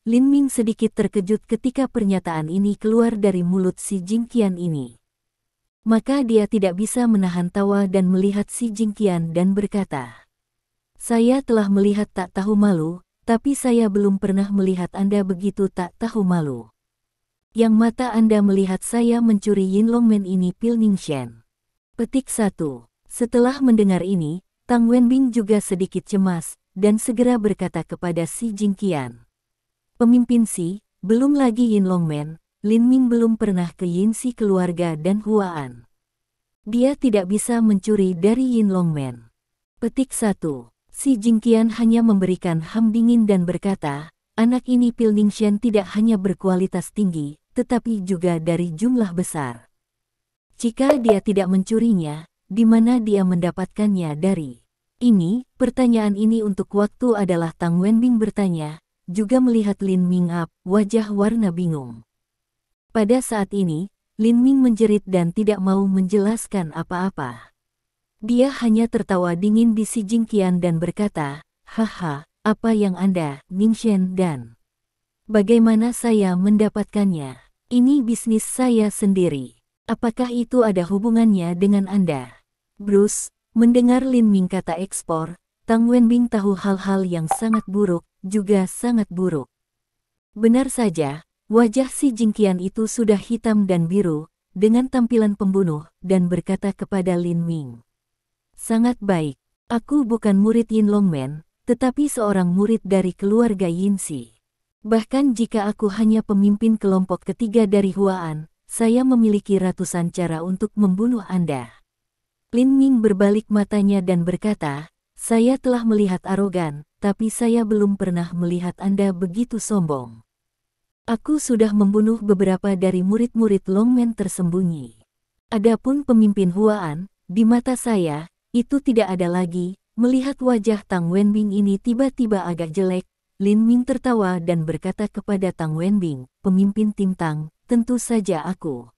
Lin Ming sedikit terkejut ketika pernyataan ini keluar dari mulut si Jingqian ini. Maka dia tidak bisa menahan tawa dan melihat si Jingqian dan berkata, "Saya telah melihat tak tahu malu, tapi saya belum pernah melihat Anda begitu tak tahu malu. Yang mata Anda melihat saya mencuri Yin Longmen ini pil Ningxian." Petik 1. Setelah mendengar ini, Tang Wenbing juga sedikit cemas, dan segera berkata kepada si Jingqian, "Pemimpin Si, belum lagi Yin Longmen, Lin Ming belum pernah ke Yinsi keluarga dan Huaan. Dia tidak bisa mencuri dari Yin Longmen." Petik 1. Si Jingqian hanya memberikan ham dingin dan berkata, "Anak ini pil Ningxian tidak hanya berkualitas tinggi, tetapi juga dari jumlah besar. Jika dia tidak mencurinya, di mana dia mendapatkannya dari?" Ini, pertanyaan ini untuk waktu adalah Tang Wenbing bertanya, juga melihat Lin Ming wajah warna bingung. Pada saat ini, Lin Ming menjerit dan tidak mau menjelaskan apa-apa. Dia hanya tertawa dingin di si Jingqian dan berkata, "Haha, apa yang Anda, Ningxian dan bagaimana saya mendapatkannya? Ini bisnis saya sendiri. Apakah itu ada hubungannya dengan Anda?" Bruce, mendengar Lin Ming kata ekspor, Tang Wenbing tahu hal-hal yang sangat buruk, juga sangat buruk. Benar saja, wajah si Jingqian itu sudah hitam dan biru, dengan tampilan pembunuh, dan berkata kepada Lin Ming, "Sangat baik, aku bukan murid Yin Longmen, tetapi seorang murid dari keluarga Yinsi. Bahkan jika aku hanya pemimpin kelompok ketiga dari Huaan, saya memiliki ratusan cara untuk membunuh Anda." Lin Ming berbalik matanya dan berkata, "Saya telah melihat arogan, tapi saya belum pernah melihat Anda begitu sombong. Aku sudah membunuh beberapa dari murid-murid Longmen tersembunyi. Adapun pemimpin Huaan, di mata saya, itu tidak ada lagi." Melihat wajah Tang Wenbing ini tiba-tiba agak jelek, Lin Ming tertawa dan berkata kepada Tang Wenbing, pemimpin tim Tang, tentu saja aku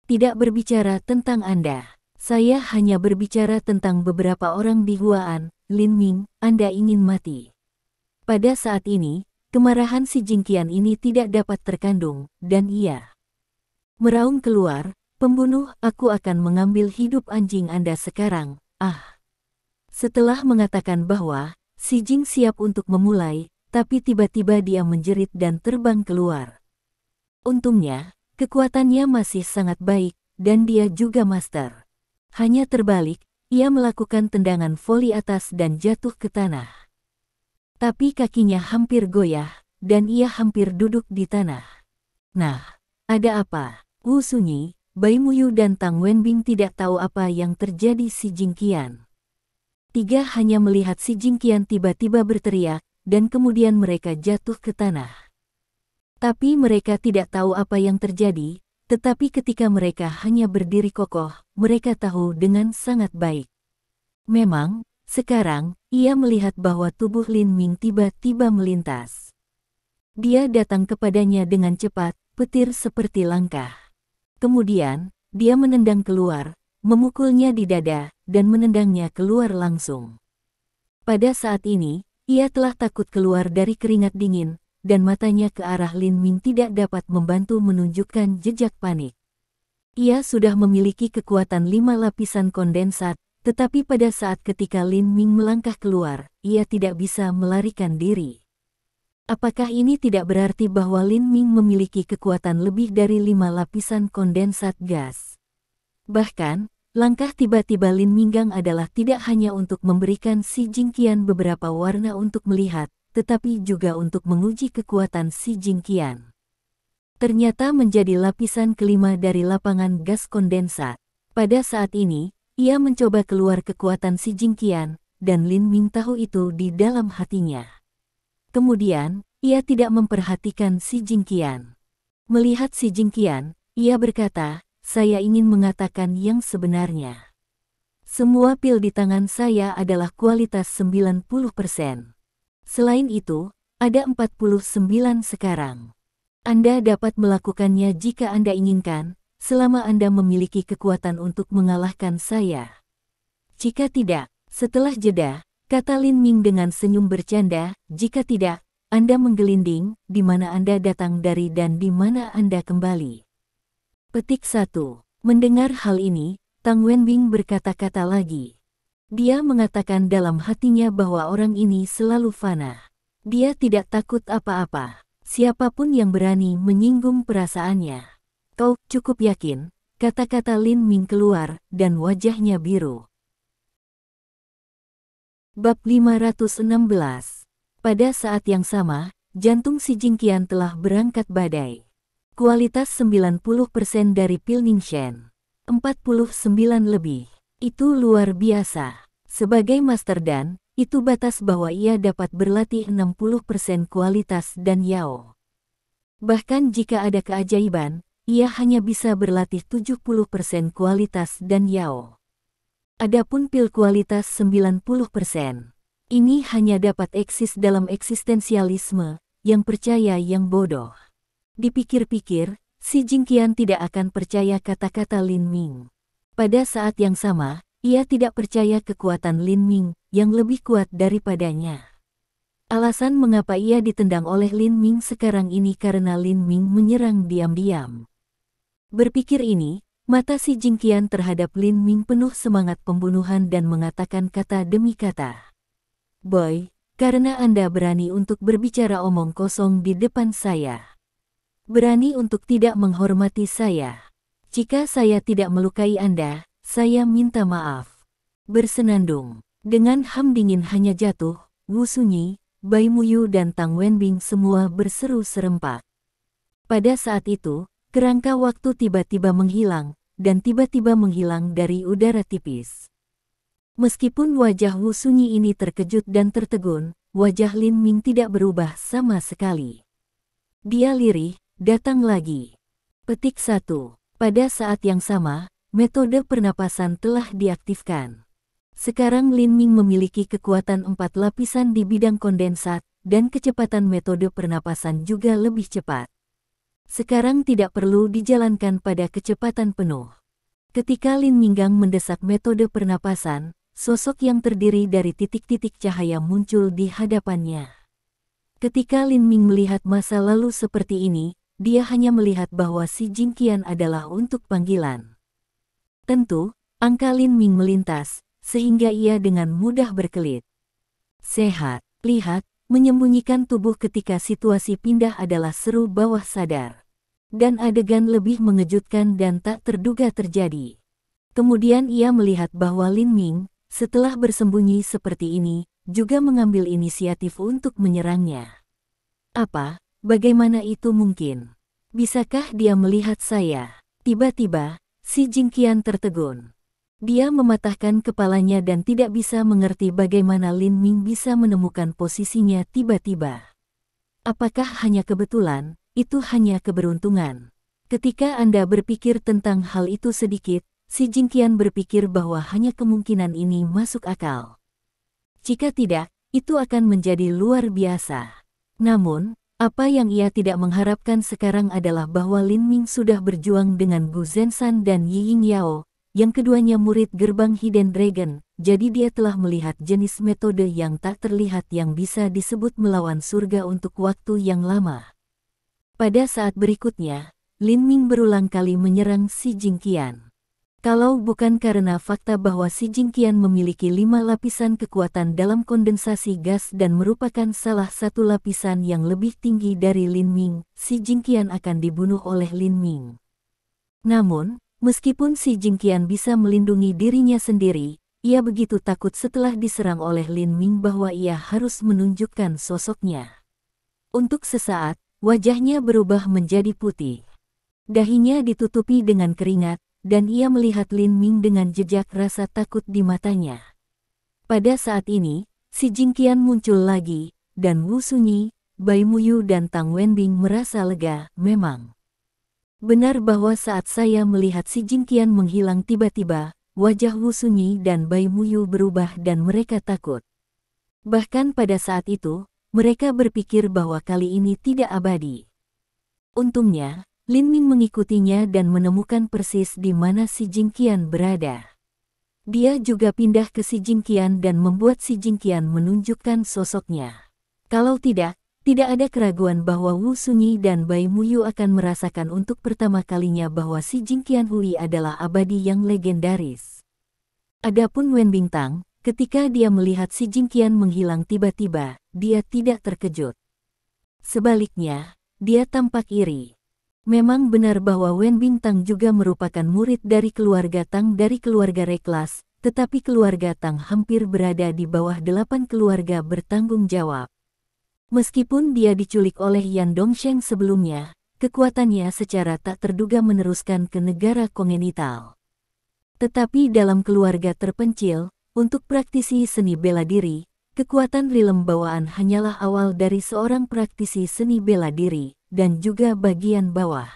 tidak berbicara tentang Anda. Saya hanya berbicara tentang beberapa orang di Huaan. Lin Ming, Anda ingin mati. Pada saat ini, kemarahan si Jingqian ini tidak dapat terkandung, dan ia meraung keluar, pembunuh, aku akan mengambil hidup anjing Anda sekarang. Ah! Setelah mengatakan bahwa si Jing siap untuk memulai, tapi tiba-tiba dia menjerit dan terbang keluar. Untungnya, kekuatannya masih sangat baik, dan dia juga master. Hanya terbalik, ia melakukan tendangan voli atas dan jatuh ke tanah. Tapi kakinya hampir goyah, dan ia hampir duduk di tanah. Nah, ada apa? Wu Sunyi, Bai Muyu dan Tang Wenbing tidak tahu apa yang terjadi si Jingqian. Tiga hanya melihat si Jingqian tiba-tiba berteriak, dan kemudian mereka jatuh ke tanah. Tapi mereka tidak tahu apa yang terjadi, tetapi ketika mereka hanya berdiri kokoh, mereka tahu dengan sangat baik. Memang, sekarang, ia melihat bahwa tubuh Lin Ming tiba-tiba melintas. Dia datang kepadanya dengan cepat, petir seperti langkah. Kemudian, dia menendang keluar, memukulnya di dada, dan menendangnya keluar langsung. Pada saat ini, ia telah takut keluar dari keringat dingin, dan matanya ke arah Lin Ming tidak dapat membantu menunjukkan jejak panik. Ia sudah memiliki kekuatan 5 lapisan kondensat, tetapi pada saat ketika Lin Ming melangkah keluar, ia tidak bisa melarikan diri. Apakah ini tidak berarti bahwa Lin Ming memiliki kekuatan lebih dari 5 lapisan kondensat gas? Bahkan, langkah tiba-tiba Lin Minggang adalah tidak hanya untuk memberikan si Jingqian beberapa warna untuk melihat, tetapi juga untuk menguji kekuatan si Jingqian. Ternyata menjadi lapisan kelima dari lapangan gas kondensat. Pada saat ini, ia mencoba keluar kekuatan si Jingqian, dan Lin Ming tahu itu di dalam hatinya. Kemudian, ia tidak memperhatikan si Jingqian. Melihat si Jingqian, ia berkata, saya ingin mengatakan yang sebenarnya. Semua pil di tangan saya adalah kualitas 90%. Selain itu, ada 49 sekarang. Anda dapat melakukannya jika Anda inginkan, selama Anda memiliki kekuatan untuk mengalahkan saya. Jika tidak, setelah jeda, kata Lin Ming dengan senyum bercanda, jika tidak, Anda menggelinding, di mana Anda datang dari dan di mana Anda kembali. Petik 1. Mendengar hal ini, Tang Wenbing berkata-kata lagi. Dia mengatakan dalam hatinya bahwa orang ini selalu fana. Dia tidak takut apa-apa. Siapapun yang berani menyinggung perasaannya. Kau cukup yakin, kata-kata Lin Ming keluar, dan wajahnya biru. Bab 516. Pada saat yang sama, jantung si Jingqian telah berangkat badai. Kualitas 90% dari pil Ningshen. 49 lebih. Itu luar biasa. Sebagai Master Dan, itu batas bahwa ia dapat berlatih 60% kualitas dan Yao. Bahkan jika ada keajaiban, ia hanya bisa berlatih 70% kualitas dan Yao. Adapun pil kualitas 90%. Ini hanya dapat eksis dalam eksistensialisme, yang percaya yang bodoh. Dipikir-pikir, si Jingqian tidak akan percaya kata-kata Lin Ming. Pada saat yang sama, ia tidak percaya kekuatan Lin Ming, yang lebih kuat daripadanya. Alasan mengapa ia ditendang oleh Lin Ming sekarang ini karena Lin Ming menyerang diam-diam. Berpikir ini, mata si Jingqian terhadap Lin Ming penuh semangat pembunuhan dan mengatakan kata demi kata. Boy, karena Anda berani untuk berbicara omong kosong di depan saya. Berani untuk tidak menghormati saya. Jika saya tidak melukai Anda, saya minta maaf. Bersenandung. Dengan ham dingin hanya jatuh, Wu Sunyi, Bai Muyu dan Tang Wenbing semua berseru serempak. Pada saat itu, kerangka waktu tiba-tiba menghilang, dan tiba-tiba menghilang dari udara tipis. Meskipun wajah Wu Sunyi ini terkejut dan tertegun, wajah Lin Ming tidak berubah sama sekali. Dia lirih, datang lagi. Petik 1. Pada saat yang sama, metode pernapasan telah diaktifkan. Sekarang Lin Ming memiliki kekuatan 4 lapisan di bidang kondensat, dan kecepatan metode pernapasan juga lebih cepat. Sekarang tidak perlu dijalankan pada kecepatan penuh. Ketika Lin Minggang mendesak metode pernapasan, sosok yang terdiri dari titik-titik cahaya muncul di hadapannya. Ketika Lin Ming melihat masa lalu seperti ini, dia hanya melihat bahwa si Jingqian adalah untuk panggilan. Tentu, angka Lin Ming melintas, sehingga ia dengan mudah berkelit. Sehat, lihat, menyembunyikan tubuh ketika situasi pindah adalah seru bawah sadar. Dan adegan lebih mengejutkan dan tak terduga terjadi. Kemudian ia melihat bahwa Lin Ming, setelah bersembunyi seperti ini, juga mengambil inisiatif untuk menyerangnya. Apa? Bagaimana itu mungkin? Bisakah dia melihat saya? Tiba-tiba, si Jingqian tertegun. Dia mematahkan kepalanya dan tidak bisa mengerti bagaimana Lin Ming bisa menemukan posisinya tiba-tiba. Apakah hanya kebetulan? Itu hanya keberuntungan. Ketika Anda berpikir tentang hal itu sedikit, si Jingqian berpikir bahwa hanya kemungkinan ini masuk akal. Jika tidak, itu akan menjadi luar biasa. Namun, apa yang ia tidak mengharapkan sekarang adalah bahwa Lin Ming sudah berjuang dengan Gu Zenshan dan Yi Yingyao, yang keduanya murid gerbang Hidden Dragon, jadi dia telah melihat jenis metode yang tak terlihat yang bisa disebut melawan surga untuk waktu yang lama. Pada saat berikutnya, Lin Ming berulang kali menyerang si Jingqian. Kalau bukan karena fakta bahwa si Jingqian memiliki 5 lapisan kekuatan dalam kondensasi gas dan merupakan salah satu lapisan yang lebih tinggi dari Lin Ming, si Jingqian akan dibunuh oleh Lin Ming. Namun, meskipun si Jingqian bisa melindungi dirinya sendiri, ia begitu takut setelah diserang oleh Lin Ming bahwa ia harus menunjukkan sosoknya. Untuk sesaat, wajahnya berubah menjadi putih. Dahinya ditutupi dengan keringat, dan ia melihat Lin Ming dengan jejak rasa takut di matanya. Pada saat ini, si Jingqian muncul lagi, dan Wu Sunyi, Bai Muyu dan Tang Wenbing merasa lega. Memang benar bahwa saat saya melihat si Jingqian menghilang tiba-tiba, wajah Wu Sunyi dan Bai Muyu berubah dan mereka takut. Bahkan pada saat itu, mereka berpikir bahwa kali ini tidak abadi. Untungnya, Lin Ming mengikutinya dan menemukan persis di mana si Jingqian berada. Dia juga pindah ke si Jingqian dan membuat si Jingqian menunjukkan sosoknya. Kalau tidak ada keraguan bahwa Wu Sunyi dan Bai Muyu akan merasakan untuk pertama kalinya bahwa si Jingqian Hui adalah abadi yang legendaris. Adapun Wen Bingtang, ketika dia melihat si Jingqian menghilang tiba-tiba, dia tidak terkejut. Sebaliknya, dia tampak iri. Memang benar bahwa Wen Bingtang juga merupakan murid dari keluarga Tang dari keluarga Reklas, tetapi keluarga Tang hampir berada di bawah 8 keluarga bertanggung jawab. Meskipun dia diculik oleh Yan Dongsheng sebelumnya, kekuatannya secara tak terduga meneruskan ke negara kongenital. Tetapi dalam keluarga terpencil, untuk praktisi seni bela diri, kekuatan rilem bawaan hanyalah awal dari seorang praktisi seni bela diri, dan juga bagian bawah.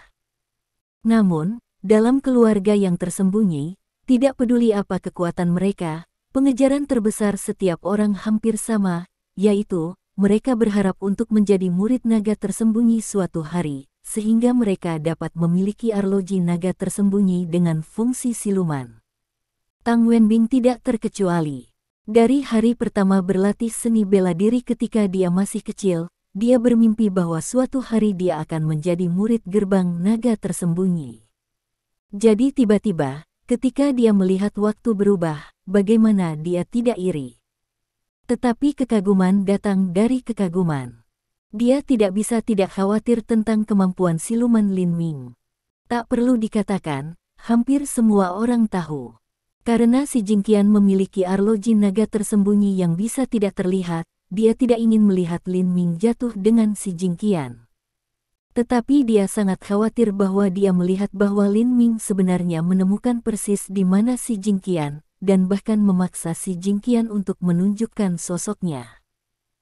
Namun, dalam keluarga yang tersembunyi, tidak peduli apa kekuatan mereka, pengejaran terbesar setiap orang hampir sama, yaitu, mereka berharap untuk menjadi murid naga tersembunyi suatu hari, sehingga mereka dapat memiliki arloji naga tersembunyi dengan fungsi siluman. Tang Wenbing tidak terkecuali. Dari hari pertama berlatih seni bela diri ketika dia masih kecil, dia bermimpi bahwa suatu hari dia akan menjadi murid gerbang naga tersembunyi. Jadi tiba-tiba, ketika dia melihat waktu berubah, bagaimana dia tidak iri. Tetapi kekaguman datang dari kekaguman. Dia tidak bisa tidak khawatir tentang kemampuan siluman Lin Ming. Tak perlu dikatakan, hampir semua orang tahu. Karena si Jingqian memiliki arloji naga tersembunyi yang bisa tidak terlihat, dia tidak ingin melihat Lin Ming jatuh dengan si Jingqian. Tetapi dia sangat khawatir bahwa dia melihat bahwa Lin Ming sebenarnya menemukan persis di mana si Jingqian, dan bahkan memaksa si Jingqian untuk menunjukkan sosoknya.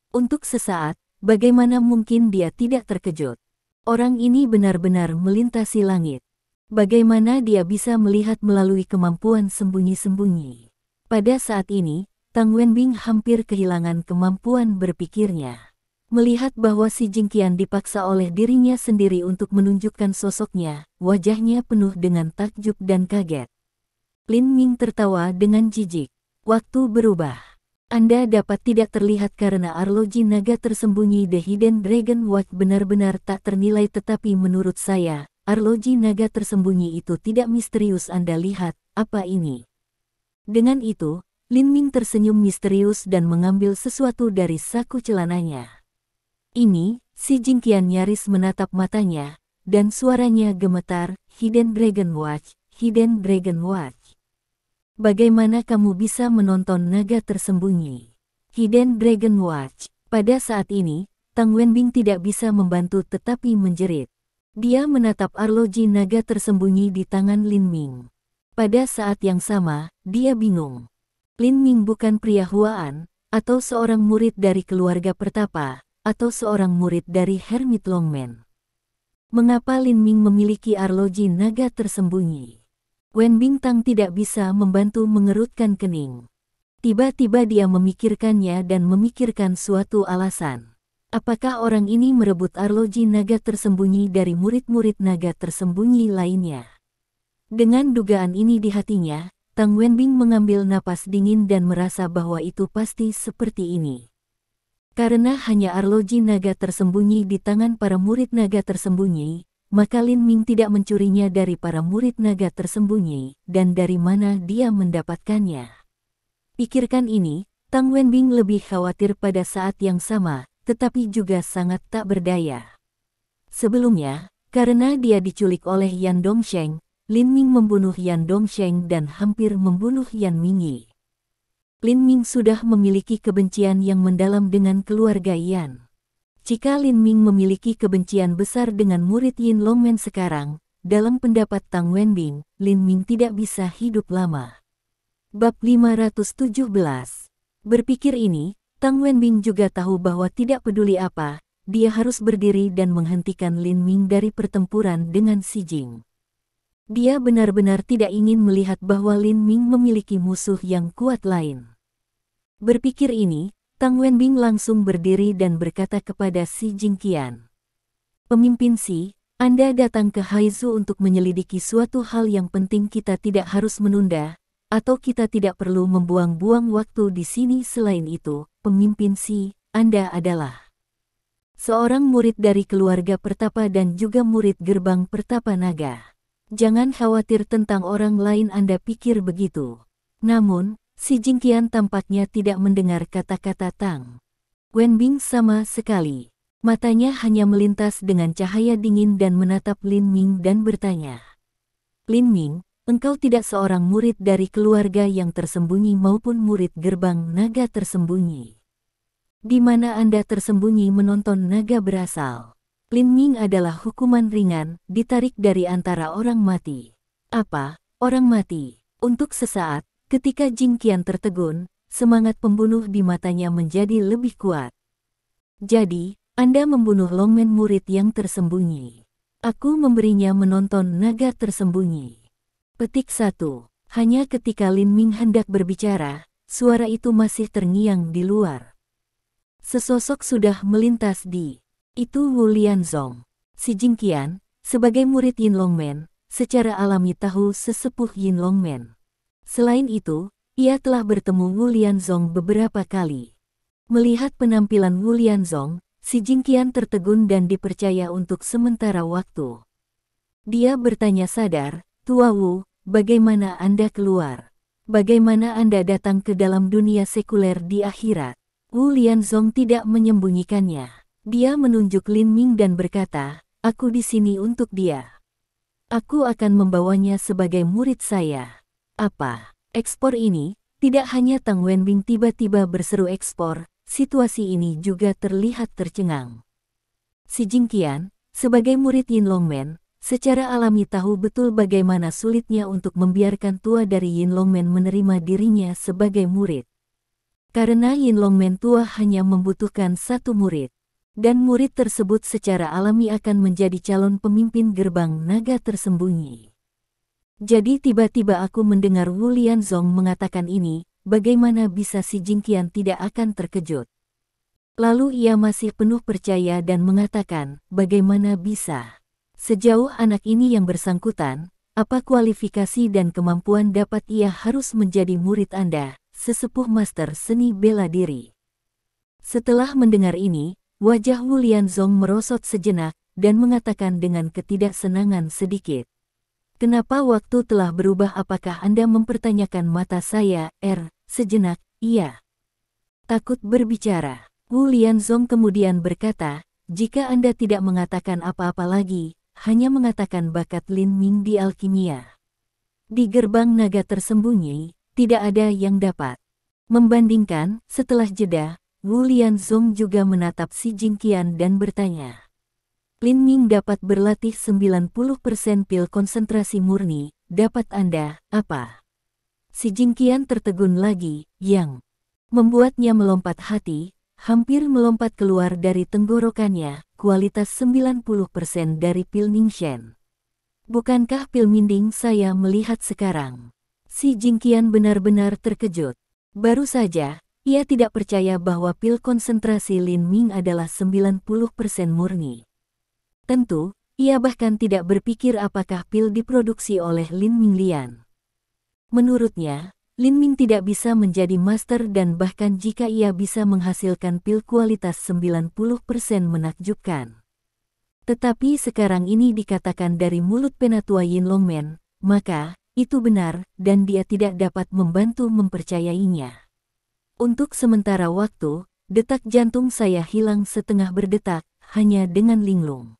Untuk sesaat, bagaimana mungkin dia tidak terkejut? Orang ini benar-benar melintasi langit. Bagaimana dia bisa melihat melalui kemampuan sembunyi-sembunyi? Pada saat ini, Tang Wenbing hampir kehilangan kemampuan berpikirnya. Melihat bahwa si Jingqian dipaksa oleh dirinya sendiri untuk menunjukkan sosoknya, wajahnya penuh dengan takjub dan kaget. Lin Ming tertawa dengan jijik. Waktu berubah. Anda dapat tidak terlihat karena arloji naga tersembunyi The Hidden Dragon Watch benar-benar tak ternilai, tetapi menurut saya, arloji naga tersembunyi itu tidak misterius. Anda lihat, apa ini? Dengan itu, Lin Ming tersenyum misterius dan mengambil sesuatu dari saku celananya. Ini, si Jingqian nyaris menatap matanya, dan suaranya gemetar, Hidden Dragon Watch, Hidden Dragon Watch. Bagaimana kamu bisa menonton naga tersembunyi? Hidden Dragon Watch. Pada saat ini, Tang Wenbing tidak bisa membantu tetapi menjerit. Dia menatap arloji naga tersembunyi di tangan Lin Ming. Pada saat yang sama, dia bingung. Lin Ming bukan pria Huaan, atau seorang murid dari keluarga pertapa, atau seorang murid dari Hermit Longmen. Mengapa Lin Ming memiliki arloji naga tersembunyi? Wen Bintang tidak bisa membantu mengerutkan kening. Tiba-tiba dia memikirkannya dan memikirkan suatu alasan. Apakah orang ini merebut arloji naga tersembunyi dari murid-murid naga tersembunyi lainnya? Dengan dugaan ini di hatinya, Tang Wenbing mengambil napas dingin dan merasa bahwa itu pasti seperti ini. Karena hanya arloji naga tersembunyi di tangan para murid naga tersembunyi, maka Lin Ming tidak mencurinya dari para murid naga tersembunyi, dan dari mana dia mendapatkannya. Pikirkan ini, Tang Wenbing lebih khawatir pada saat yang sama, tetapi juga sangat tak berdaya. Sebelumnya, karena dia diculik oleh Yan Dongsheng, Lin Ming membunuh Yan Dongsheng dan hampir membunuh Yan Mingyi. Lin Ming sudah memiliki kebencian yang mendalam dengan keluarga Yan. Jika Lin Ming memiliki kebencian besar dengan murid Yin Longmen sekarang, dalam pendapat Tang Wenbing, Lin Ming tidak bisa hidup lama. Bab 517. Berpikir ini, Tang Wenbing juga tahu bahwa tidak peduli apa, dia harus berdiri dan menghentikan Lin Ming dari pertempuran dengan Si Jing. Dia benar-benar tidak ingin melihat bahwa Lin Ming memiliki musuh yang kuat lain. Berpikir ini, Tang Wenbing langsung berdiri dan berkata kepada Si Jingqian. Pemimpin Si, Anda datang ke Haizu untuk menyelidiki suatu hal yang penting. Kita tidak harus menunda, atau kita tidak perlu membuang-buang waktu di sini. Selain itu, Pemimpin Si, Anda adalah seorang murid dari keluarga pertapa dan juga murid gerbang pertapa naga. Jangan khawatir tentang orang lain. Anda pikir begitu. Namun, Si Jingqian tampaknya tidak mendengar kata-kata Tang Wenbing sama sekali. Matanya hanya melintas dengan cahaya dingin dan menatap Lin Ming dan bertanya. Lin Ming, engkau tidak seorang murid dari keluarga yang tersembunyi maupun murid gerbang naga tersembunyi. Di mana Anda tersembunyi menonton naga berasal? Lin Ming adalah hukuman ringan, ditarik dari antara orang mati. Apa, orang mati? Untuk sesaat, ketika Jingqian tertegun, semangat pembunuh di matanya menjadi lebih kuat. Jadi, Anda membunuh Longmen murid yang tersembunyi. Aku memberinya menonton naga tersembunyi. Petik 1. Hanya ketika Lin Ming hendak berbicara, suara itu masih terngiang di luar. Sesosok sudah melintas di. Itu Wu Lianzong. Si Jingqian, sebagai murid Yin Longmen, secara alami tahu sesepuh Yin Longmen. Selain itu, ia telah bertemu Wu Lianzong beberapa kali. Melihat penampilan Wu Lianzong, Si Jingqian tertegun dan dipercaya untuk sementara waktu. Dia bertanya sadar, Tua Wu, bagaimana Anda keluar? Bagaimana Anda datang ke dalam dunia sekuler di akhirat? Wu Lianzong tidak menyembunyikannya. Dia menunjuk Lin Ming dan berkata, aku di sini untuk dia. Aku akan membawanya sebagai murid saya. Apa? Ekspor ini? Tidak hanya Tang Wenbing tiba-tiba berseru ekspor, situasi ini juga terlihat tercengang. Si Jingqian, sebagai murid Yin Longmen, secara alami tahu betul bagaimana sulitnya untuk membiarkan tua dari Yin Longmen menerima dirinya sebagai murid. Karena Yin Longmen tua hanya membutuhkan satu murid, dan murid tersebut secara alami akan menjadi calon pemimpin gerbang naga tersembunyi. Jadi tiba-tiba aku mendengar Wu Lianzong mengatakan ini, bagaimana bisa Si Jingqian tidak akan terkejut? Lalu ia masih penuh percaya dan mengatakan, bagaimana bisa? Sejauh anak ini yang bersangkutan, apa kualifikasi dan kemampuan dapat ia harus menjadi murid Anda, sesepuh master seni bela diri. Setelah mendengar ini, wajah Wu Lianzong merosot sejenak, dan mengatakan dengan ketidaksenangan sedikit. Kenapa waktu telah berubah? Apakah Anda mempertanyakan mata saya, sejenak, iya. Takut berbicara. Wu Lianzong kemudian berkata, jika Anda tidak mengatakan apa-apa lagi, hanya mengatakan bakat Lin Ming di alkimia. Di gerbang naga tersembunyi, tidak ada yang dapat. Membandingkan, setelah jeda, Wu Lianzong juga menatap si Jingqian dan bertanya. Lin Ming dapat berlatih 90% pil konsentrasi murni, dapat Anda, apa? Si Jingqian tertegun lagi, yang membuatnya melompat hati, hampir melompat keluar dari tenggorokannya, kualitas 90% dari pil Ningshen. Bukankah pil Minding saya melihat sekarang? Si Jingqian benar-benar terkejut. Baru saja, ia tidak percaya bahwa pil konsentrasi Lin Ming adalah 90% murni. Tentu, ia bahkan tidak berpikir apakah pil diproduksi oleh Lin Minglian. Menurutnya, Lin Ming tidak bisa menjadi master dan bahkan jika ia bisa menghasilkan pil kualitas 90% menakjubkan. Tetapi sekarang ini dikatakan dari mulut penatua Yin Longmen, maka, itu benar, dan dia tidak dapat membantu mempercayainya. Untuk sementara waktu, detak jantung saya hilang setengah berdetak, hanya dengan linglung.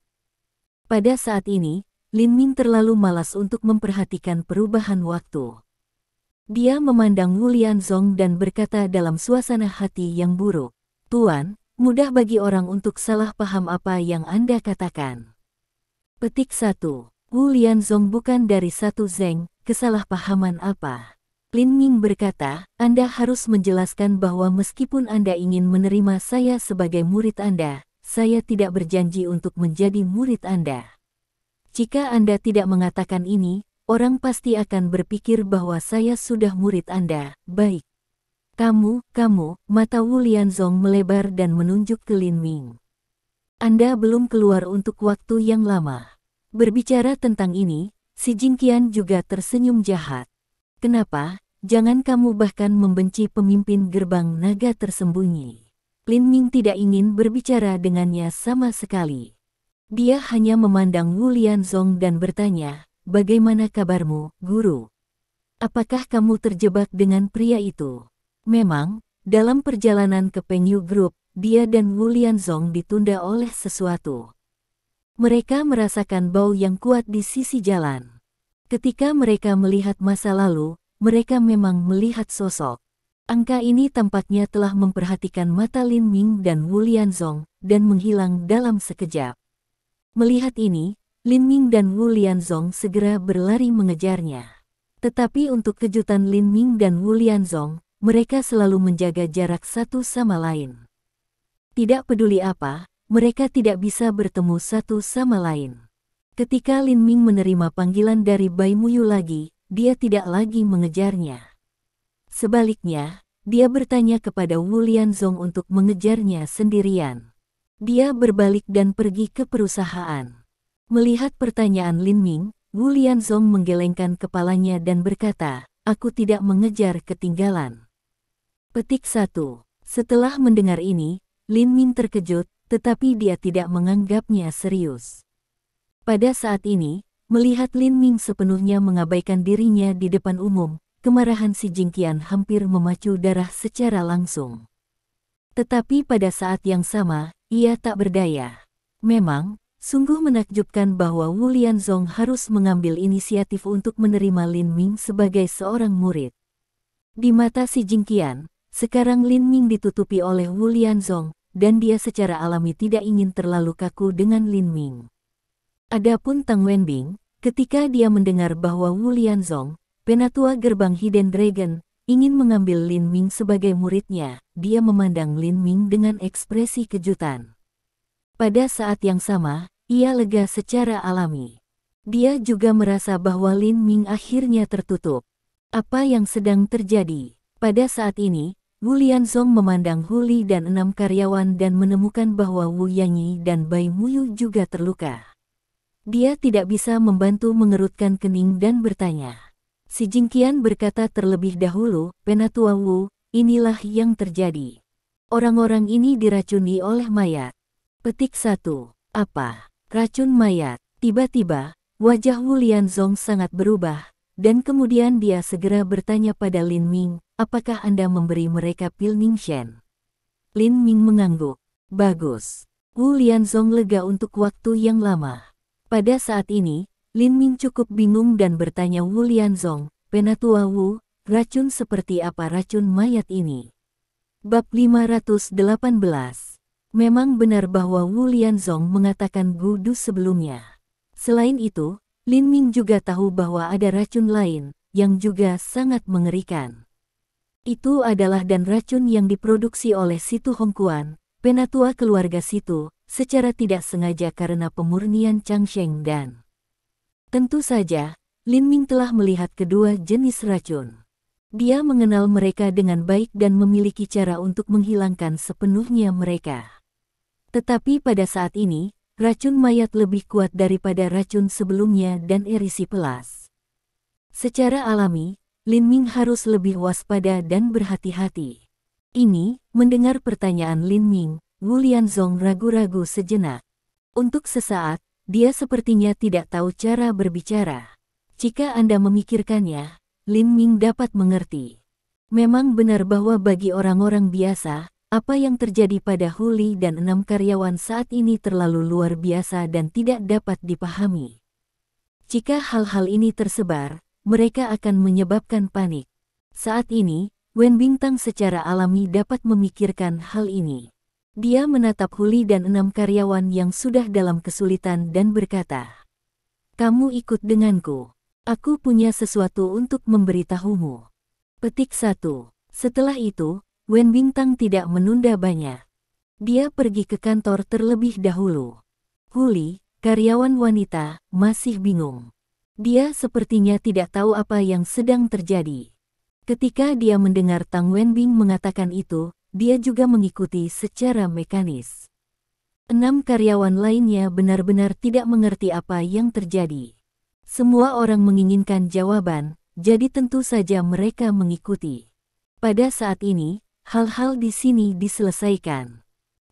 Pada saat ini, Lin Ming terlalu malas untuk memperhatikan perubahan waktu. Dia memandang Wu Lianzong dan berkata dalam suasana hati yang buruk, Tuan, mudah bagi orang untuk salah paham apa yang Anda katakan. Petik 1. Wu Lianzong bukan dari satu Zeng, kesalahpahaman apa? Lin Ming berkata, Anda harus menjelaskan bahwa meskipun Anda ingin menerima saya sebagai murid Anda, saya tidak berjanji untuk menjadi murid Anda. Jika Anda tidak mengatakan ini, orang pasti akan berpikir bahwa saya sudah murid Anda. Baik. Kamu, mata Wu Lianzong melebar dan menunjuk ke Lin Ming. Anda belum keluar untuk waktu yang lama. Berbicara tentang ini, si Jingqian juga tersenyum jahat. Kenapa? Jangan kamu bahkan membenci pemimpin gerbang naga tersembunyi. Lin Ming tidak ingin berbicara dengannya sama sekali. Dia hanya memandang Wu Lianzong dan bertanya, bagaimana kabarmu, guru? Apakah kamu terjebak dengan pria itu? Memang, dalam perjalanan ke Pengyu Group, dia dan Wu Lianzong ditunda oleh sesuatu. Mereka merasakan bau yang kuat di sisi jalan. Ketika mereka melihat masa lalu, mereka memang melihat sosok. Angka ini tampaknya telah memperhatikan mata Lin Ming dan Wu Lianzong, dan menghilang dalam sekejap. Melihat ini, Lin Ming dan Wu Lianzong segera berlari mengejarnya. Tetapi untuk kejutan Lin Ming dan Wu Lianzong, mereka selalu menjaga jarak satu sama lain. Tidak peduli apa, mereka tidak bisa bertemu satu sama lain. Ketika Lin Ming menerima panggilan dari Bai Muyu lagi, dia tidak lagi mengejarnya. Sebaliknya, dia bertanya kepada Wu Lianzong untuk mengejarnya sendirian. Dia berbalik dan pergi ke perusahaan. Melihat pertanyaan Lin Ming, Wu Lianzong menggelengkan kepalanya dan berkata, aku tidak mengejar ketinggalan. Petik 1. Setelah mendengar ini, Lin Ming terkejut, tetapi dia tidak menganggapnya serius. Pada saat ini, melihat Lin Ming sepenuhnya mengabaikan dirinya di depan umum, kemarahan si Jingqian hampir memacu darah secara langsung. Tetapi pada saat yang sama, ia tak berdaya. Memang, sungguh menakjubkan bahwa Wu Lianzong harus mengambil inisiatif untuk menerima Lin Ming sebagai seorang murid. Di mata si Jingqian, sekarang Lin Ming ditutupi oleh Wu Lianzong, dan dia secara alami tidak ingin terlalu kaku dengan Lin Ming. Adapun Tang Wenbing, ketika dia mendengar bahwa Wu Lianzong, penatua gerbang Hidden Dragon, ingin mengambil Lin Ming sebagai muridnya, dia memandang Lin Ming dengan ekspresi kejutan. Pada saat yang sama, ia lega secara alami. Dia juga merasa bahwa Lin Ming akhirnya tertutup. Apa yang sedang terjadi? Pada saat ini, Wu Lianzong memandang Huli dan 6 karyawan dan menemukan bahwa Wu Yanyi dan Bai Muyu juga terluka. Dia tidak bisa membantu mengerutkan kening dan bertanya. Si Jingqian berkata terlebih dahulu, "Penatua Wu, inilah yang terjadi. Orang-orang ini diracuni oleh mayat." Petik 1. Apa? Racun mayat. Tiba-tiba, wajah Wu Lianzong sangat berubah, dan kemudian dia segera bertanya pada Lin Ming, "Apakah Anda memberi mereka pil Ningshen?" Lin Ming mengangguk. "Bagus." Wu Lianzong lega untuk waktu yang lama. Pada saat ini, Lin Ming cukup bingung dan bertanya Wu Lianzong, "Penatua Wu, racun seperti apa racun mayat ini?" Bab 518. Memang benar bahwa Wu Lianzong mengatakan gudu sebelumnya. Selain itu, Lin Ming juga tahu bahwa ada racun lain, yang juga sangat mengerikan. Itu adalah dan racun yang diproduksi oleh Situ Hongkuan, penatua keluarga Situ, secara tidak sengaja karena pemurnian Changsheng dan... Tentu saja, Lin Ming telah melihat kedua jenis racun. Dia mengenal mereka dengan baik dan memiliki cara untuk menghilangkan sepenuhnya mereka. Tetapi pada saat ini, racun mayat lebih kuat daripada racun sebelumnya dan erisipelas. Secara alami, Lin Ming harus lebih waspada dan berhati-hati. Ini, mendengar pertanyaan Lin Ming, Wu Lianzong ragu-ragu sejenak. Untuk sesaat, dia sepertinya tidak tahu cara berbicara. Jika Anda memikirkannya, Lin Ming dapat mengerti. Memang benar bahwa bagi orang-orang biasa, apa yang terjadi pada Huli dan 6 karyawan saat ini terlalu luar biasa dan tidak dapat dipahami. Jika hal-hal ini tersebar, mereka akan menyebabkan panik. Saat ini, Wen Bintang secara alami dapat memikirkan hal ini. Dia menatap Huli dan 6 karyawan yang sudah dalam kesulitan dan berkata, "Kamu ikut denganku. Aku punya sesuatu untuk memberitahumu." Petik 1. Setelah itu, Wen Bintang tidak menunda banyak. Dia pergi ke kantor terlebih dahulu. Huli, karyawan wanita, masih bingung. Dia sepertinya tidak tahu apa yang sedang terjadi. Ketika dia mendengar Tang Wenbing mengatakan itu, dia juga mengikuti secara mekanis. 6 karyawan lainnya benar-benar tidak mengerti apa yang terjadi. Semua orang menginginkan jawaban, jadi tentu saja mereka mengikuti. Pada saat ini, hal-hal di sini diselesaikan.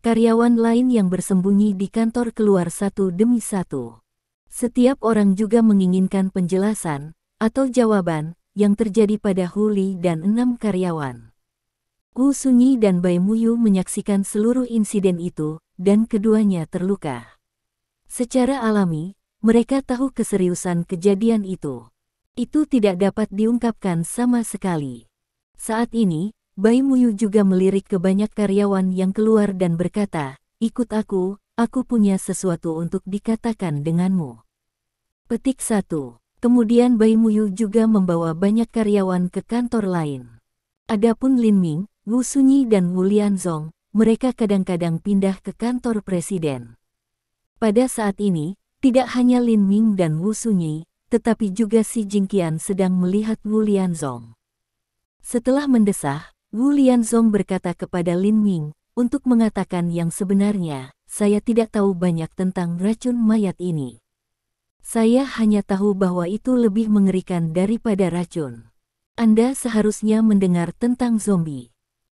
Karyawan lain yang bersembunyi di kantor keluar satu demi satu. Setiap orang juga menginginkan penjelasan, atau jawaban, yang terjadi pada Huli dan 6 karyawan. Wu Sunyi dan Bai Muyu menyaksikan seluruh insiden itu, dan keduanya terluka. Secara alami, mereka tahu keseriusan kejadian itu. Itu tidak dapat diungkapkan sama sekali. Saat ini, Bai Muyu juga melirik ke banyak karyawan yang keluar dan berkata, "Ikut aku punya sesuatu untuk dikatakan denganmu." Petik 1. Kemudian Bai Muyu juga membawa banyak karyawan ke kantor lain. Adapun Lin Ming, Wu Sunyi dan Wu Lianzong, mereka kadang-kadang pindah ke kantor presiden. Pada saat ini, tidak hanya Lin Ming dan Wu Sunyi, tetapi juga si Jingqian sedang melihat Wu Lianzong. Setelah mendesah, Wu Lianzong berkata kepada Lin Ming, "Untuk mengatakan yang sebenarnya, saya tidak tahu banyak tentang racun mayat ini. Saya hanya tahu bahwa itu lebih mengerikan daripada racun. Anda seharusnya mendengar tentang zombie.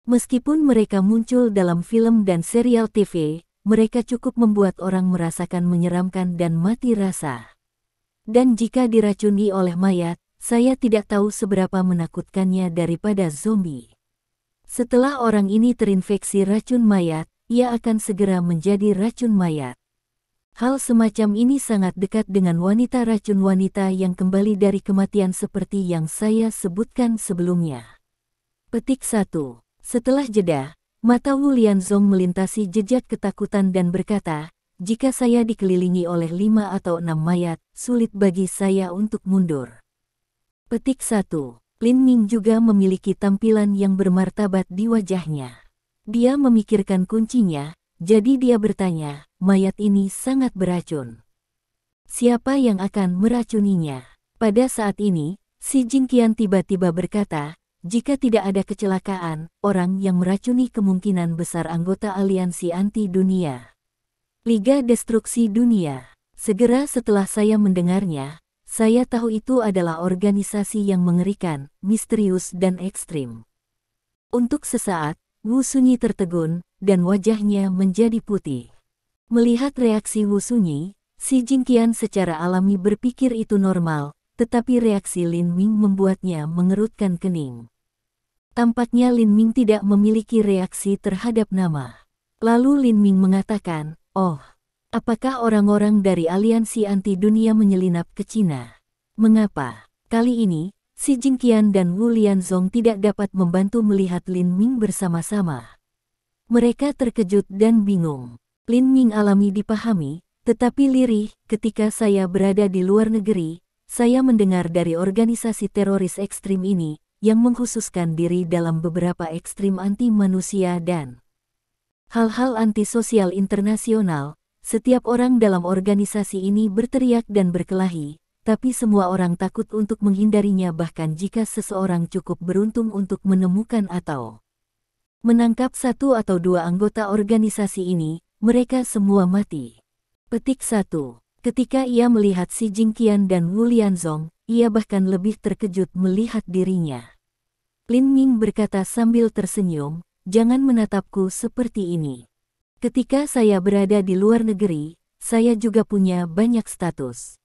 Meskipun mereka muncul dalam film dan serial TV, mereka cukup membuat orang merasakan menyeramkan dan mati rasa. Dan jika diracuni oleh mayat, saya tidak tahu seberapa menakutkannya daripada zombie. Setelah orang ini terinfeksi racun mayat, ia akan segera menjadi racun mayat. Hal semacam ini sangat dekat dengan wanita racun wanita yang kembali dari kematian seperti yang saya sebutkan sebelumnya." Petik 1. Setelah jeda, mata Wu Lianzong melintasi jejak ketakutan dan berkata, "Jika saya dikelilingi oleh 5 atau 6 mayat, sulit bagi saya untuk mundur." Petik 1. Lin Ming juga memiliki tampilan yang bermartabat di wajahnya. Dia memikirkan kuncinya, jadi dia bertanya, "Mayat ini sangat beracun. Siapa yang akan meracuninya?" Pada saat ini, si Jingqian tiba-tiba berkata, jika tidak ada kecelakaan, orang yang meracuni kemungkinan besar anggota aliansi anti dunia. Liga Destruksi Dunia. Segera setelah saya mendengarnya, saya tahu itu adalah organisasi yang mengerikan, misterius dan ekstrim. Untuk sesaat, Wu Sunyi tertegun, dan wajahnya menjadi putih. Melihat reaksi Wu Sunyi, si Jingqian secara alami berpikir itu normal, tetapi reaksi Lin Ming membuatnya mengerutkan kening. Tampaknya Lin Ming tidak memiliki reaksi terhadap nama. Lalu Lin Ming mengatakan, "Oh, apakah orang-orang dari aliansi anti dunia menyelinap ke Cina? Mengapa?" Kali ini, si Jingqian dan Wu Lianzong tidak dapat membantu melihat Lin Ming bersama-sama. Mereka terkejut dan bingung. Lin Ming alami dipahami, tetapi lirih. Ketika saya berada di luar negeri, saya mendengar dari organisasi teroris ekstrim ini, yang mengkhususkan diri dalam beberapa ekstrim anti manusia dan hal-hal antisosial internasional. Setiap orang dalam organisasi ini berteriak dan berkelahi, tapi semua orang takut untuk menghindarinya bahkan jika seseorang cukup beruntung untuk menemukan atau menangkap satu atau dua anggota organisasi ini, mereka semua mati. Petik 1. Ketika ia melihat si Jingqian dan Wu Lianzong, ia bahkan lebih terkejut melihat dirinya. Lin Ming berkata sambil tersenyum, "Jangan menatapku seperti ini. Ketika saya berada di luar negeri, saya juga punya banyak status."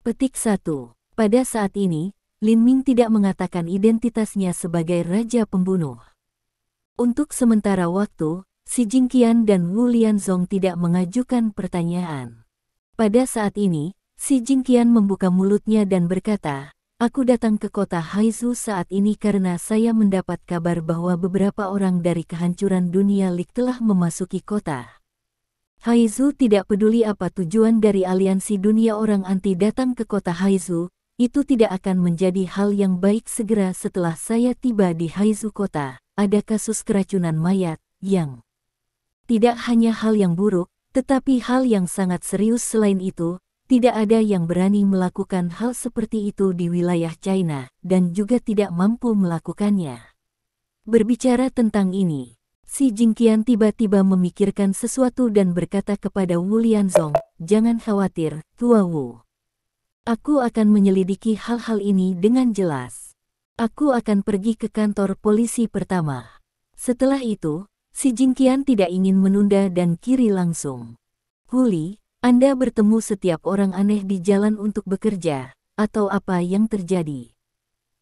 Petik 1. Pada saat ini, Lin Ming tidak mengatakan identitasnya sebagai Raja Pembunuh. Untuk sementara waktu, si Jingqian dan Wu Lianzong tidak mengajukan pertanyaan. Pada saat ini, si Jingqian membuka mulutnya dan berkata, "Aku datang ke kota Haizu saat ini karena saya mendapat kabar bahwa beberapa orang dari kehancuran dunia Lik telah memasuki kota Haizu." Tidak peduli apa tujuan dari aliansi dunia orang anti datang ke kota Haizu, itu tidak akan menjadi hal yang baik. Segera setelah saya tiba di Haizu kota, ada kasus keracunan mayat, yang tidak hanya hal yang buruk, tetapi hal yang sangat serius. Selain itu, tidak ada yang berani melakukan hal seperti itu di wilayah China, dan juga tidak mampu melakukannya. Berbicara tentang ini, si Jingqian tiba-tiba memikirkan sesuatu dan berkata kepada Wu Lianzong, "Jangan khawatir, Tua Wu. Aku akan menyelidiki hal-hal ini dengan jelas. Aku akan pergi ke kantor polisi pertama." Setelah itu, si Jingqian tidak ingin menunda dan kiri langsung. "Huli, Anda bertemu setiap orang aneh di jalan untuk bekerja, atau apa yang terjadi?"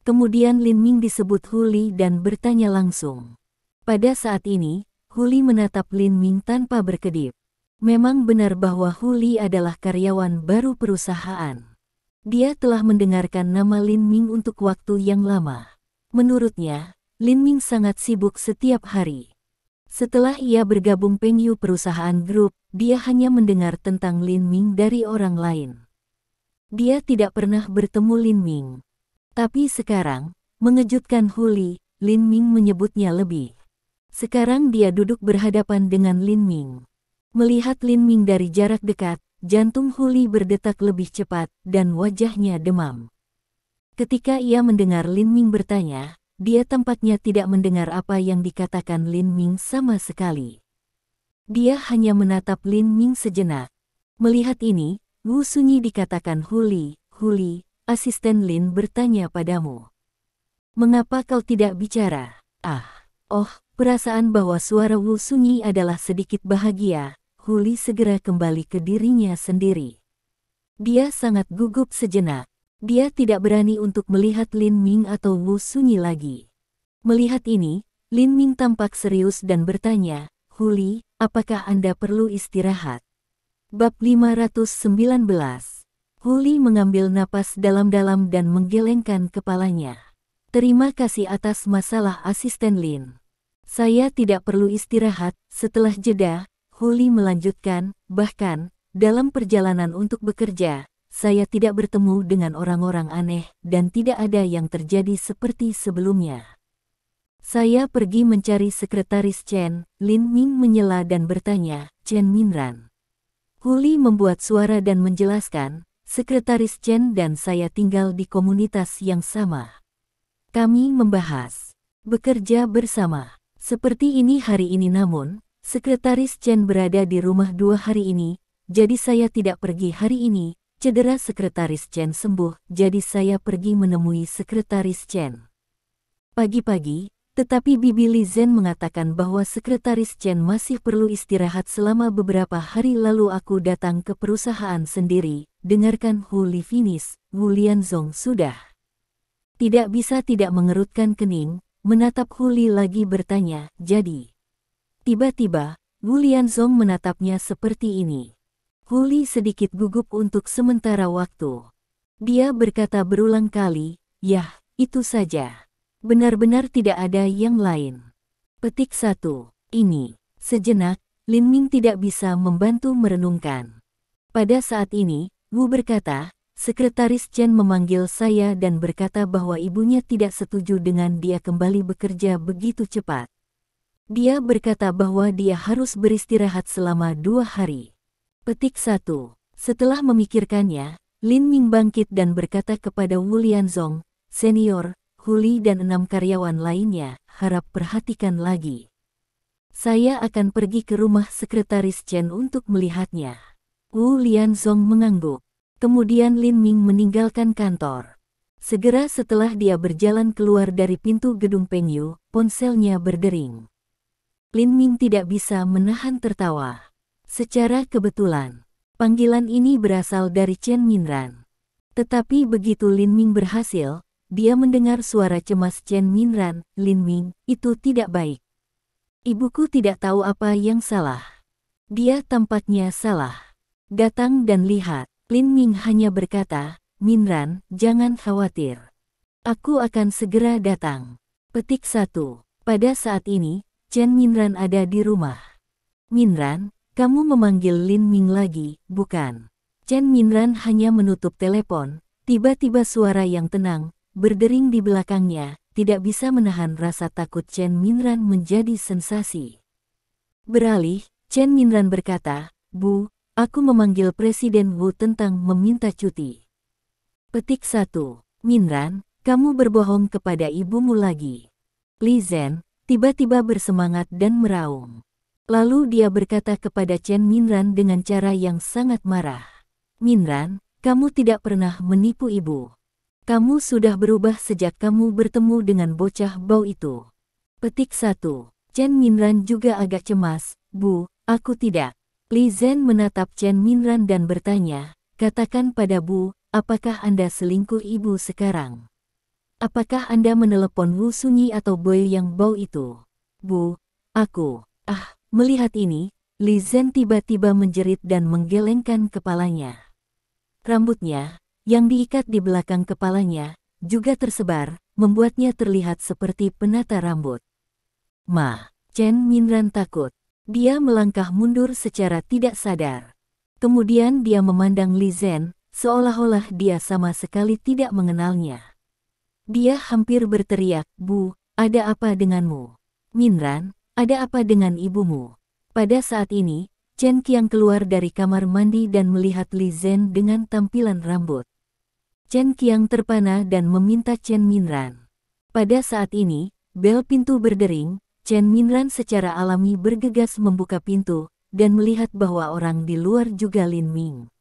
Kemudian Lin Ming disebut Huli dan bertanya langsung. Pada saat ini, Huli menatap Lin Ming tanpa berkedip. Memang benar bahwa Huli adalah karyawan baru perusahaan. Dia telah mendengarkan nama Lin Ming untuk waktu yang lama. Menurutnya, Lin Ming sangat sibuk setiap hari. Setelah ia bergabung Pengyu Perusahaan Group, dia hanya mendengar tentang Lin Ming dari orang lain. Dia tidak pernah bertemu Lin Ming. Tapi sekarang, mengejutkan Huli, Lin Ming menyebutnya lebih. Sekarang dia duduk berhadapan dengan Lin Ming. Melihat Lin Ming dari jarak dekat, jantung Huli berdetak lebih cepat, dan wajahnya demam. Ketika ia mendengar Lin Ming bertanya, dia tampaknya tidak mendengar apa yang dikatakan Lin Ming sama sekali. Dia hanya menatap Lin Ming sejenak. Melihat ini, Wu Sunyi dikatakan Huli, "Huli, asisten Lin bertanya padamu. Mengapa kau tidak bicara?" Perasaan bahwa suara Wu Sunyi adalah sedikit bahagia. Huli segera kembali ke dirinya sendiri. Dia sangat gugup sejenak. Dia tidak berani untuk melihat Lin Ming atau Wu Sunyi lagi. Melihat ini, Lin Ming tampak serius dan bertanya, "Huli, apakah Anda perlu istirahat?" Bab 519. Huli mengambil napas dalam-dalam dan menggelengkan kepalanya. "Terima kasih atas masalah asisten Lin. Saya tidak perlu istirahat." Setelah jeda, Huli melanjutkan, "Bahkan, dalam perjalanan untuk bekerja, saya tidak bertemu dengan orang-orang aneh, dan tidak ada yang terjadi seperti sebelumnya. Saya pergi mencari sekretaris Chen." Lin Ming menyela dan bertanya, "Chen Minran?" Huli membuat suara dan menjelaskan, "Sekretaris Chen dan saya tinggal di komunitas yang sama. Kami membahas bekerja bersama. Seperti ini hari ini namun, Sekretaris Chen berada di rumah 2 hari ini, jadi saya tidak pergi hari ini. Cedera Sekretaris Chen sembuh, jadi saya pergi menemui Sekretaris Chen. Pagi-pagi, tetapi Bibi Li Zhen mengatakan bahwa Sekretaris Chen masih perlu istirahat selama beberapa hari lalu aku datang ke perusahaan sendiri, dengarkan Hu Li finish, Wu Lianzong sudah. Tidak bisa tidak mengerutkan kening, menatap Hu Li lagi bertanya, jadi. Tiba-tiba, Wu Lianzong menatapnya seperti ini. Hu Li sedikit gugup untuk sementara waktu. Dia berkata berulang kali, yah, itu saja. Benar-benar tidak ada yang lain. Petik 1. Ini. Sejenak, Lin Ming tidak bisa membantu merenungkan. Pada saat ini, Wu berkata, Sekretaris Chen memanggil saya dan berkata bahwa ibunya tidak setuju dengan dia kembali bekerja begitu cepat. Dia berkata bahwa dia harus beristirahat selama 2 hari. Petik 1. Setelah memikirkannya, Lin Ming bangkit dan berkata kepada Wu Lianzong, senior, Hu Li dan 6 karyawan lainnya, harap perhatikan lagi. Saya akan pergi ke rumah Sekretaris Chen untuk melihatnya. Wu Lianzong mengangguk. Kemudian Lin Ming meninggalkan kantor. Segera setelah dia berjalan keluar dari pintu gedung Pengyu, ponselnya berdering. Lin Ming tidak bisa menahan tertawa. Secara kebetulan, panggilan ini berasal dari Chen Minran. Tetapi begitu Lin Ming berhasil, dia mendengar suara cemas Chen Minran, Lin Ming, itu tidak baik. Ibuku tidak tahu apa yang salah. Dia tampaknya salah. Datang dan lihat. Lin Ming hanya berkata, Minran, jangan khawatir. Aku akan segera datang. Petik 1. Pada saat ini, Chen Minran ada di rumah. Minran, kamu memanggil Lin Ming lagi, bukan? Chen Minran hanya menutup telepon, tiba-tiba suara yang tenang, berdering di belakangnya, tidak bisa menahan rasa takut Chen Minran menjadi sensasi. Beralih, Chen Minran berkata, Bu, aku memanggil Presiden Wu tentang meminta cuti. Petik 1. Minran, kamu berbohong kepada ibumu lagi. Li Zhen tiba-tiba bersemangat dan meraung. Lalu dia berkata kepada Chen Minran dengan cara yang sangat marah. Minran, kamu tidak pernah menipu ibu. Kamu sudah berubah sejak kamu bertemu dengan bocah bau itu. Petik 1. Chen Minran juga agak cemas. Bu, aku tidak. Li Zhen menatap Chen Minran dan bertanya, katakan pada Bu, apakah Anda selingkuh ibu sekarang? Apakah Anda menelepon Wu Sunyi atau Boy yang bau itu? Bu, aku. Melihat ini, Li Zhen tiba-tiba menjerit dan menggelengkan kepalanya. Rambutnya, yang diikat di belakang kepalanya, juga tersebar, membuatnya terlihat seperti penata rambut. Chen Minran takut. Dia melangkah mundur secara tidak sadar. Kemudian dia memandang Li Zhen, seolah-olah dia sama sekali tidak mengenalnya. Dia hampir berteriak, Bu, ada apa denganmu? Minran, ada apa dengan ibumu? Pada saat ini, Chen Qiang keluar dari kamar mandi dan melihat Li Zhen dengan tampilan rambut. Chen Qiang terpana dan meminta Chen Minran. Pada saat ini, bel pintu berdering, Chen Minran secara alami bergegas membuka pintu, dan melihat bahwa orang di luar juga Lin Ming.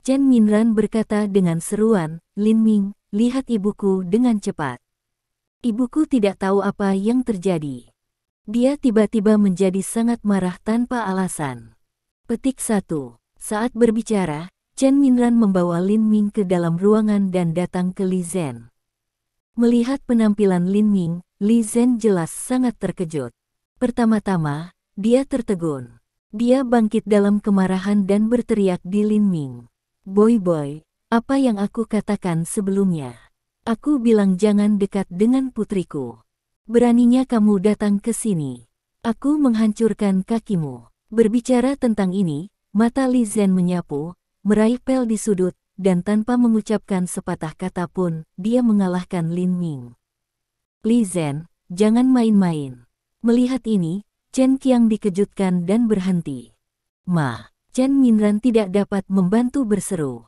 Chen Minran berkata dengan seruan, Lin Ming, lihat ibuku dengan cepat. Ibuku tidak tahu apa yang terjadi. Dia tiba-tiba menjadi sangat marah tanpa alasan. Petik 1. Saat berbicara, Chen Minran membawa Lin Ming ke dalam ruangan dan datang ke Li Zhen. Melihat penampilan Lin Ming, Li Zhen jelas sangat terkejut. Pertama-tama, dia tertegun. Dia bangkit dalam kemarahan dan berteriak di Lin Ming. Boy, apa yang aku katakan sebelumnya? Aku bilang jangan dekat dengan putriku. Beraninya kamu datang ke sini. Aku menghancurkan kakimu. Berbicara tentang ini, mata Li Zhen menyapu, meraih pel di sudut, dan tanpa mengucapkan sepatah kata pun, dia mengalahkan Lin Ming. Li Zhen, jangan main-main. Melihat ini, Chen Qiang dikejutkan dan berhenti. Chen Minran tidak dapat membantu berseru.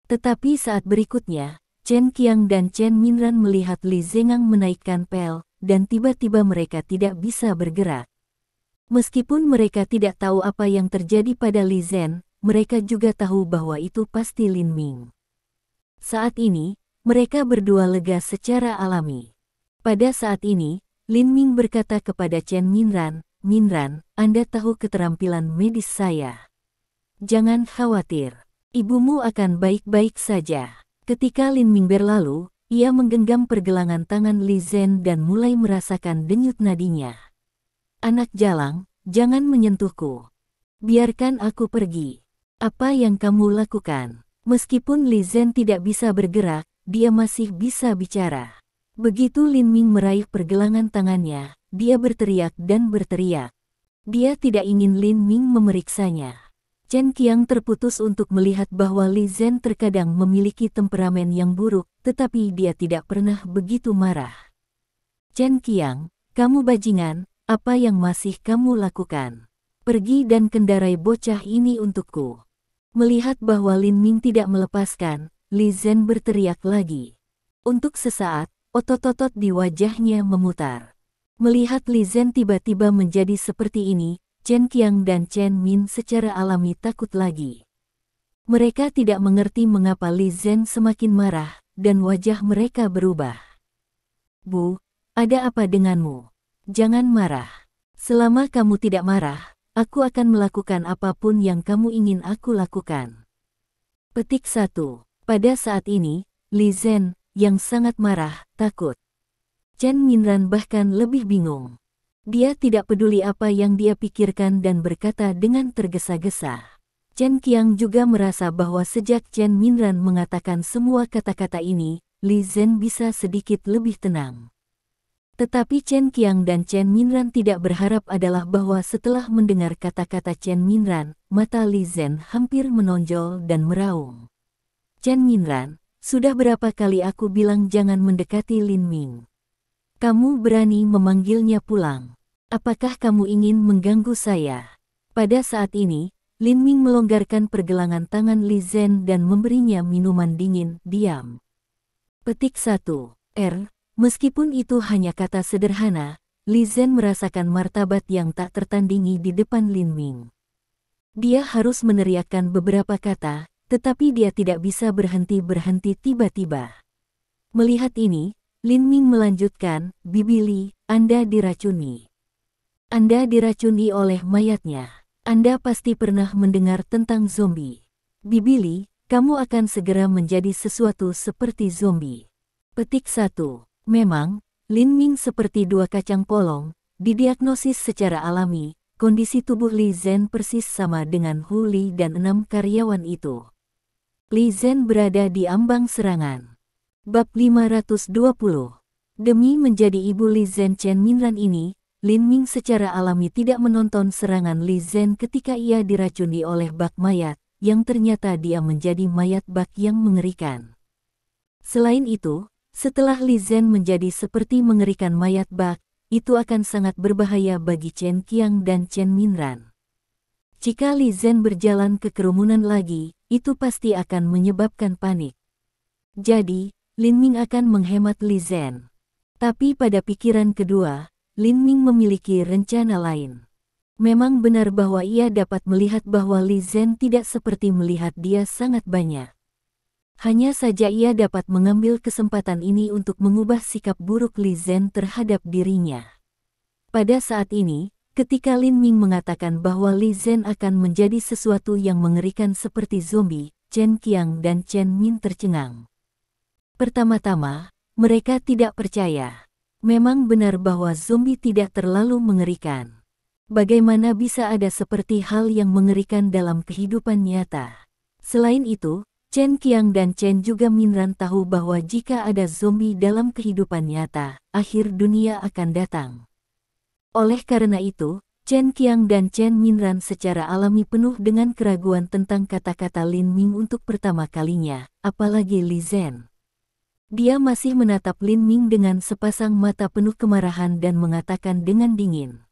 Tetapi saat berikutnya, Chen Qiang dan Chen Minran melihat Li Zhengang menaikkan pel, dan tiba-tiba mereka tidak bisa bergerak. Meskipun mereka tidak tahu apa yang terjadi pada Li Zhen, mereka juga tahu bahwa itu pasti Lin Ming. Saat ini, mereka berdua lega secara alami. Pada saat ini, Lin Ming berkata kepada Chen Minran, "Minran, Anda tahu keterampilan medis saya. Jangan khawatir, ibumu akan baik-baik saja." Ketika Lin Ming berlalu, ia menggenggam pergelangan tangan Li Zhen dan mulai merasakan denyut nadinya. "Anak jalang, jangan menyentuhku. Biarkan aku pergi." "Apa yang kamu lakukan?" Meskipun Li Zhen tidak bisa bergerak, dia masih bisa bicara. Begitu Lin Ming meraih pergelangan tangannya, dia berteriak dan berteriak. Dia tidak ingin Lin Ming memeriksanya. Chen Qiang terputus untuk melihat bahwa Li Zhen terkadang memiliki temperamen yang buruk, tetapi dia tidak pernah begitu marah. "Chen Qiang, kamu bajingan, apa yang masih kamu lakukan? Pergi dan kendarai bocah ini untukku." Melihat bahwa Lin Ming tidak melepaskan, Li Zhen berteriak lagi. Untuk sesaat, otot-otot di wajahnya memutar. Melihat Li Zhen tiba-tiba menjadi seperti ini, Chen Qiang dan Chen Min secara alami takut lagi. Mereka tidak mengerti mengapa Li Zhen semakin marah, dan wajah mereka berubah. "Bu, ada apa denganmu? Jangan marah. Selama kamu tidak marah, aku akan melakukan apapun yang kamu ingin aku lakukan." Petik 1. Pada saat ini, Li Zhen, yang sangat marah, takut. Chen Minran bahkan lebih bingung. Dia tidak peduli apa yang dia pikirkan dan berkata dengan tergesa-gesa. Chen Qiang juga merasa bahwa sejak Chen Minran mengatakan semua kata-kata ini, Li Zhen bisa sedikit lebih tenang. Tetapi Chen Qiang dan Chen Minran tidak berharap adalah bahwa setelah mendengar kata-kata Chen Minran, mata Li Zhen hampir menonjol dan meraung. "Chen Minran, sudah berapa kali aku bilang jangan mendekati Lin Ming? Kamu berani memanggilnya pulang. Apakah kamu ingin mengganggu saya?" Pada saat ini, Lin Ming melonggarkan pergelangan tangan Li Zhen dan memberinya minuman dingin. "Diam." Petik 1. Meskipun itu hanya kata sederhana, Li Zhen merasakan martabat yang tak tertandingi di depan Lin Ming. Dia harus meneriakkan beberapa kata, tetapi dia tidak bisa berhenti tiba-tiba. Melihat ini, Lin Ming melanjutkan, "Bibi Li, Anda diracuni. Anda diracuni oleh mayatnya. Anda pasti pernah mendengar tentang zombie. Bibi Li, kamu akan segera menjadi sesuatu seperti zombie." Petik 1. Memang, Lin Ming seperti dua kacang polong, didiagnosis secara alami, kondisi tubuh Li Zhen persis sama dengan Hu Li dan 6 karyawan itu. Li Zhen berada di ambang serangan. Bab 520. Demi menjadi ibu Li Zhen Chen Minran ini, Lin Ming secara alami tidak menonton serangan Li Zhen ketika ia diracuni oleh bak mayat, yang ternyata dia menjadi mayat bak yang mengerikan. Selain itu, setelah Li Zhen menjadi seperti mengerikan mayat bak, itu akan sangat berbahaya bagi Chen Qiang dan Chen Minran. Jika Li Zhen berjalan ke kerumunan lagi, itu pasti akan menyebabkan panik. Jadi, Lin Ming akan menghemat Li Zhen. Tapi pada pikiran kedua, Lin Ming memiliki rencana lain. Memang benar bahwa ia dapat melihat bahwa Li Zhen tidak seperti melihat dia sangat banyak. Hanya saja ia dapat mengambil kesempatan ini untuk mengubah sikap buruk Li Zhen terhadap dirinya. Pada saat ini, ketika Lin Ming mengatakan bahwa Li Zhen akan menjadi sesuatu yang mengerikan seperti zombie, Chen Qiang dan Chen Min tercengang. Pertama-tama, mereka tidak percaya. Memang benar bahwa zombie tidak terlalu mengerikan. Bagaimana bisa ada seperti hal yang mengerikan dalam kehidupan nyata? Selain itu, Chen Qiang dan Chen juga Minran tahu bahwa jika ada zombie dalam kehidupan nyata, akhir dunia akan datang. Oleh karena itu, Chen Qiang dan Chen Minran secara alami penuh dengan keraguan tentang kata-kata Lin Ming untuk pertama kalinya, apalagi Li Zhen. Dia masih menatap Lin Ming dengan sepasang mata penuh kemarahan dan mengatakan dengan dingin,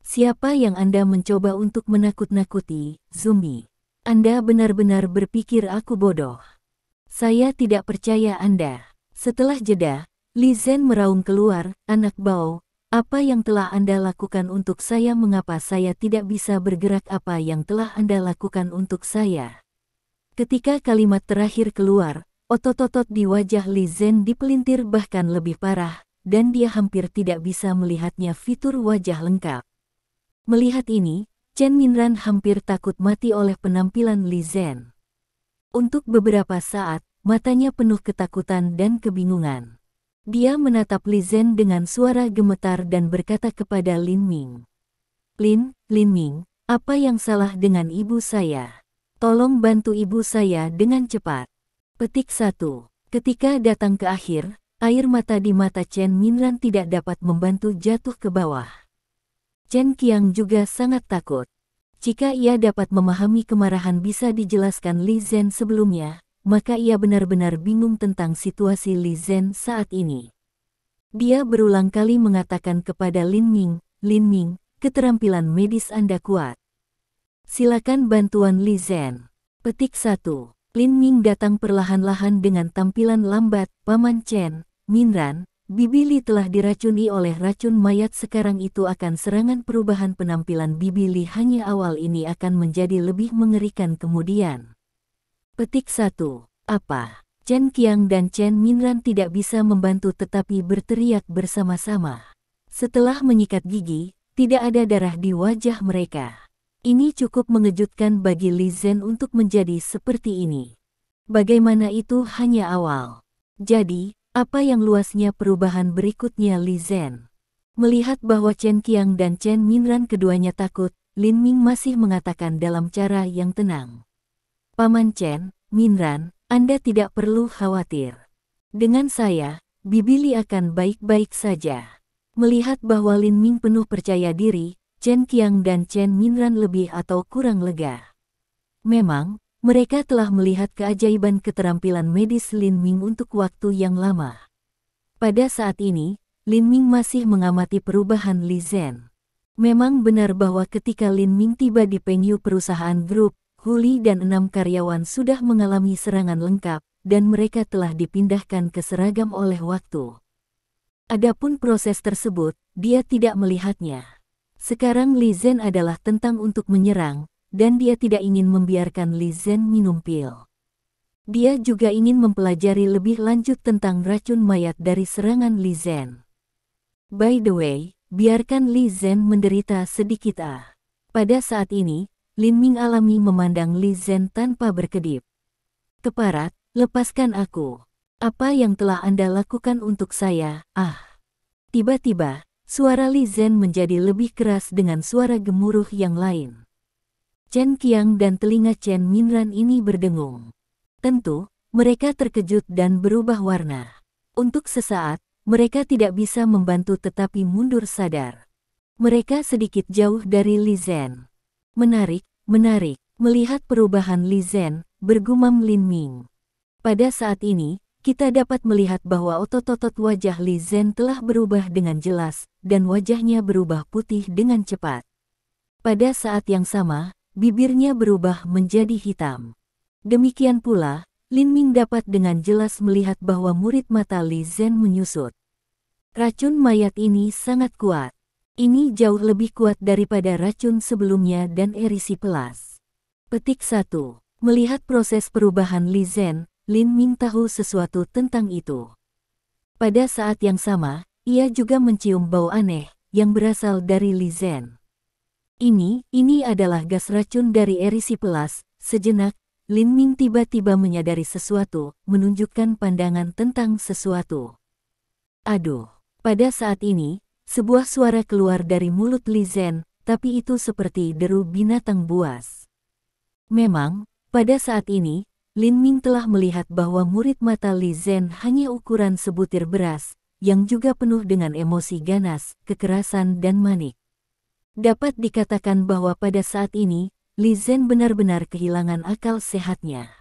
"Siapa yang Anda mencoba untuk menakut-nakuti, zombie? Anda benar-benar berpikir aku bodoh?" Saya tidak percaya Anda. Setelah jeda, Li Zhen meraung keluar, anak Bao, apa yang telah Anda lakukan untuk saya? Mengapa saya tidak bisa bergerak? Apa yang telah Anda lakukan untuk saya? Ketika kalimat terakhir keluar, otot-otot di wajah Li Zhen dipelintir bahkan lebih parah, dan dia hampir tidak bisa melihatnya fitur wajah lengkap. Melihat ini, Chen Minran hampir takut mati oleh penampilan Li Zhen. Untuk beberapa saat, matanya penuh ketakutan dan kebingungan. Dia menatap Li Zhen dengan suara gemetar dan berkata kepada Lin Ming. Lin Ming, apa yang salah dengan ibu saya? Tolong bantu ibu saya dengan cepat. Petik 1. Ketika datang ke akhir, air mata di mata Chen Minran tidak dapat membantu jatuh ke bawah. Chen Qiang juga sangat takut. Jika ia dapat memahami kemarahan bisa dijelaskan Li Zhen sebelumnya, maka ia benar-benar bingung tentang situasi Li Zhen saat ini. Dia berulang kali mengatakan kepada Lin Ming, keterampilan medis Anda kuat. Silakan bantuan Li Zhen. Petik 1. Lin Ming datang perlahan-lahan dengan tampilan lambat. Paman Chen Minran, Bibi Li telah diracuni oleh racun mayat. Sekarang itu akan serangan. Perubahan penampilan Bibi Li hanya awal, ini akan menjadi lebih mengerikan kemudian. Petik 1. Apa? Chen Qiang dan Chen Minran tidak bisa membantu tetapi berteriak bersama-sama. Setelah menyikat gigi, tidak ada darah di wajah mereka. Ini cukup mengejutkan bagi Li Zhen untuk menjadi seperti ini. Bagaimana itu hanya awal. Jadi, apa yang luasnya perubahan berikutnya Li Zhen? Melihat bahwa Chen Qiang dan Chen Minran keduanya takut, Lin Ming masih mengatakan dalam cara yang tenang. Paman Chen Minran, Anda tidak perlu khawatir. Dengan saya, Bibi Li akan baik-baik saja. Melihat bahwa Lin Ming penuh percaya diri, Chen Qiang dan Chen Minran lebih atau kurang lega. Memang, mereka telah melihat keajaiban keterampilan medis Lin Ming untuk waktu yang lama. Pada saat ini, Lin Ming masih mengamati perubahan Li Zhen. Memang benar bahwa ketika Lin Ming tiba di Pengyu perusahaan grup, Huli dan 6 karyawan sudah mengalami serangan lengkap, dan mereka telah dipindahkan ke seragam oleh waktu. Adapun proses tersebut, dia tidak melihatnya. Sekarang Li Zhen adalah tentang untuk menyerang, dan dia tidak ingin membiarkan Li Zhen minum pil. Dia juga ingin mempelajari lebih lanjut tentang racun mayat dari serangan Li Zhen. By the way, biarkan Li Zhen menderita sedikit. Pada saat ini, Lin Ming alami memandang Li Zhen tanpa berkedip. Keparat, lepaskan aku. Apa yang telah Anda lakukan untuk saya? Tiba-tiba, suara Li Zhen menjadi lebih keras dengan suara gemuruh yang lain. Chen Qiang dan telinga Chen Minran ini berdengung. Tentu, mereka terkejut dan berubah warna. Untuk sesaat, mereka tidak bisa membantu tetapi mundur sadar. Mereka sedikit jauh dari Li Zhen. Menarik, melihat perubahan Li Zhen, bergumam Lin Ming. Pada saat ini, kita dapat melihat bahwa otot-otot wajah Li Zhen telah berubah dengan jelas, dan wajahnya berubah putih dengan cepat. Pada saat yang sama, bibirnya berubah menjadi hitam. Demikian pula, Lin Ming dapat dengan jelas melihat bahwa murid mata Li Zhen menyusut. Racun mayat ini sangat kuat. Ini jauh lebih kuat daripada racun sebelumnya dan erisipelas. Petik 1. Melihat proses perubahan Li Zhen, Lin Ming tahu sesuatu tentang itu. Pada saat yang sama, ia juga mencium bau aneh, yang berasal dari Li Zhen. Ini adalah gas racun dari erisipelas. Sejenak, Lin Ming tiba-tiba menyadari sesuatu, menunjukkan pandangan tentang sesuatu. Aduh, pada saat ini, sebuah suara keluar dari mulut Li Zhen, tapi itu seperti deru binatang buas. Memang, pada saat ini, Lin Ming telah melihat bahwa murid mata Li Zhen hanya ukuran sebutir beras, yang juga penuh dengan emosi ganas, kekerasan dan manik. Dapat dikatakan bahwa pada saat ini, Li Zhen benar-benar kehilangan akal sehatnya.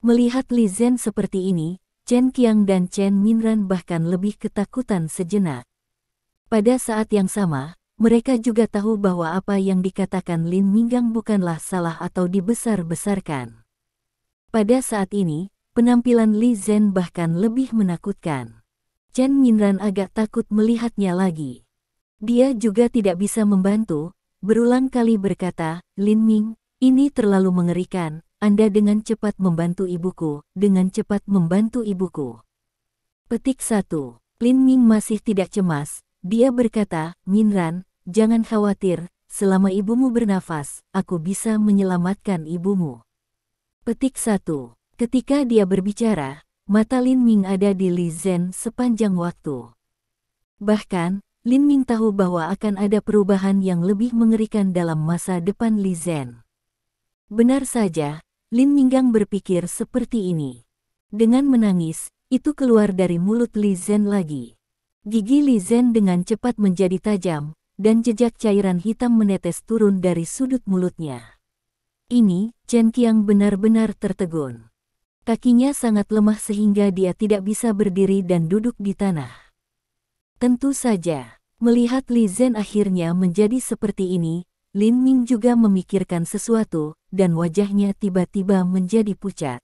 Melihat Li Zhen seperti ini, Chen Qiang dan Chen Minran bahkan lebih ketakutan sejenak. Pada saat yang sama, mereka juga tahu bahwa apa yang dikatakan Lin Minggang bukanlah salah atau dibesar-besarkan. Pada saat ini, penampilan Li Zhen bahkan lebih menakutkan. Chen Minran agak takut melihatnya lagi. Dia juga tidak bisa membantu, berulang kali berkata, "Lin Ming, ini terlalu mengerikan, Anda dengan cepat membantu ibuku, dengan cepat membantu ibuku." Petik 1. Lin Ming masih tidak cemas, dia berkata, "Minran, jangan khawatir, selama ibumu bernafas, aku bisa menyelamatkan ibumu." Petik 1. Ketika dia berbicara, mata Lin Ming ada di Li Zhen sepanjang waktu. Bahkan, Lin Ming tahu bahwa akan ada perubahan yang lebih mengerikan dalam masa depan Li Zhen. Benar saja, Lin Minggang berpikir seperti ini. Dengan menangis, itu keluar dari mulut Li Zhen lagi. Gigi Li Zhen dengan cepat menjadi tajam, dan jejak cairan hitam menetes turun dari sudut mulutnya. Ini, Chen Qiang benar-benar tertegun. Kakinya sangat lemah sehingga dia tidak bisa berdiri dan duduk di tanah. Tentu saja, melihat Li Zhen akhirnya menjadi seperti ini, Lin Ming juga memikirkan sesuatu, dan wajahnya tiba-tiba menjadi pucat.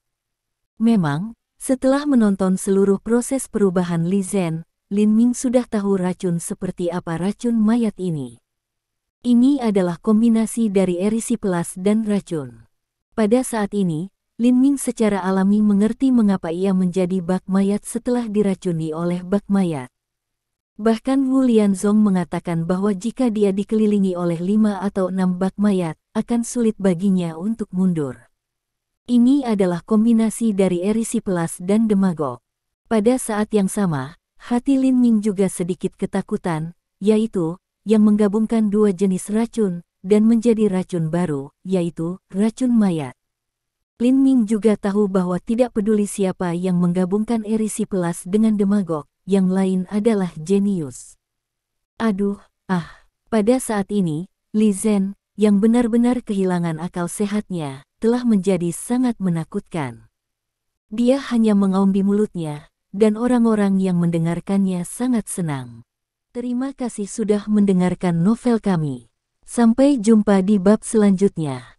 Memang, setelah menonton seluruh proses perubahan Li Zhen, Lin Ming sudah tahu racun seperti apa racun mayat ini. Ini adalah kombinasi dari erisiplas dan racun. Pada saat ini, Lin Ming secara alami mengerti mengapa ia menjadi bak mayat setelah diracuni oleh bak mayat. Bahkan Wu Lianzong mengatakan bahwa jika dia dikelilingi oleh 5 atau 6 bak mayat, akan sulit baginya untuk mundur. Ini adalah kombinasi dari erisiplas dan demagog. Pada saat yang sama, hati Lin Ming juga sedikit ketakutan, yaitu, yang menggabungkan dua jenis racun, dan menjadi racun baru, yaitu, racun mayat. Lin Ming juga tahu bahwa tidak peduli siapa yang menggabungkan erisiplas dengan demagog, yang lain adalah jenius. Aduh, pada saat ini, Li Zhen, yang benar-benar kehilangan akal sehatnya, telah menjadi sangat menakutkan. Dia hanya mengaumbi mulutnya, dan orang-orang yang mendengarkannya sangat senang. Terima kasih sudah mendengarkan novel kami. Sampai jumpa di bab selanjutnya.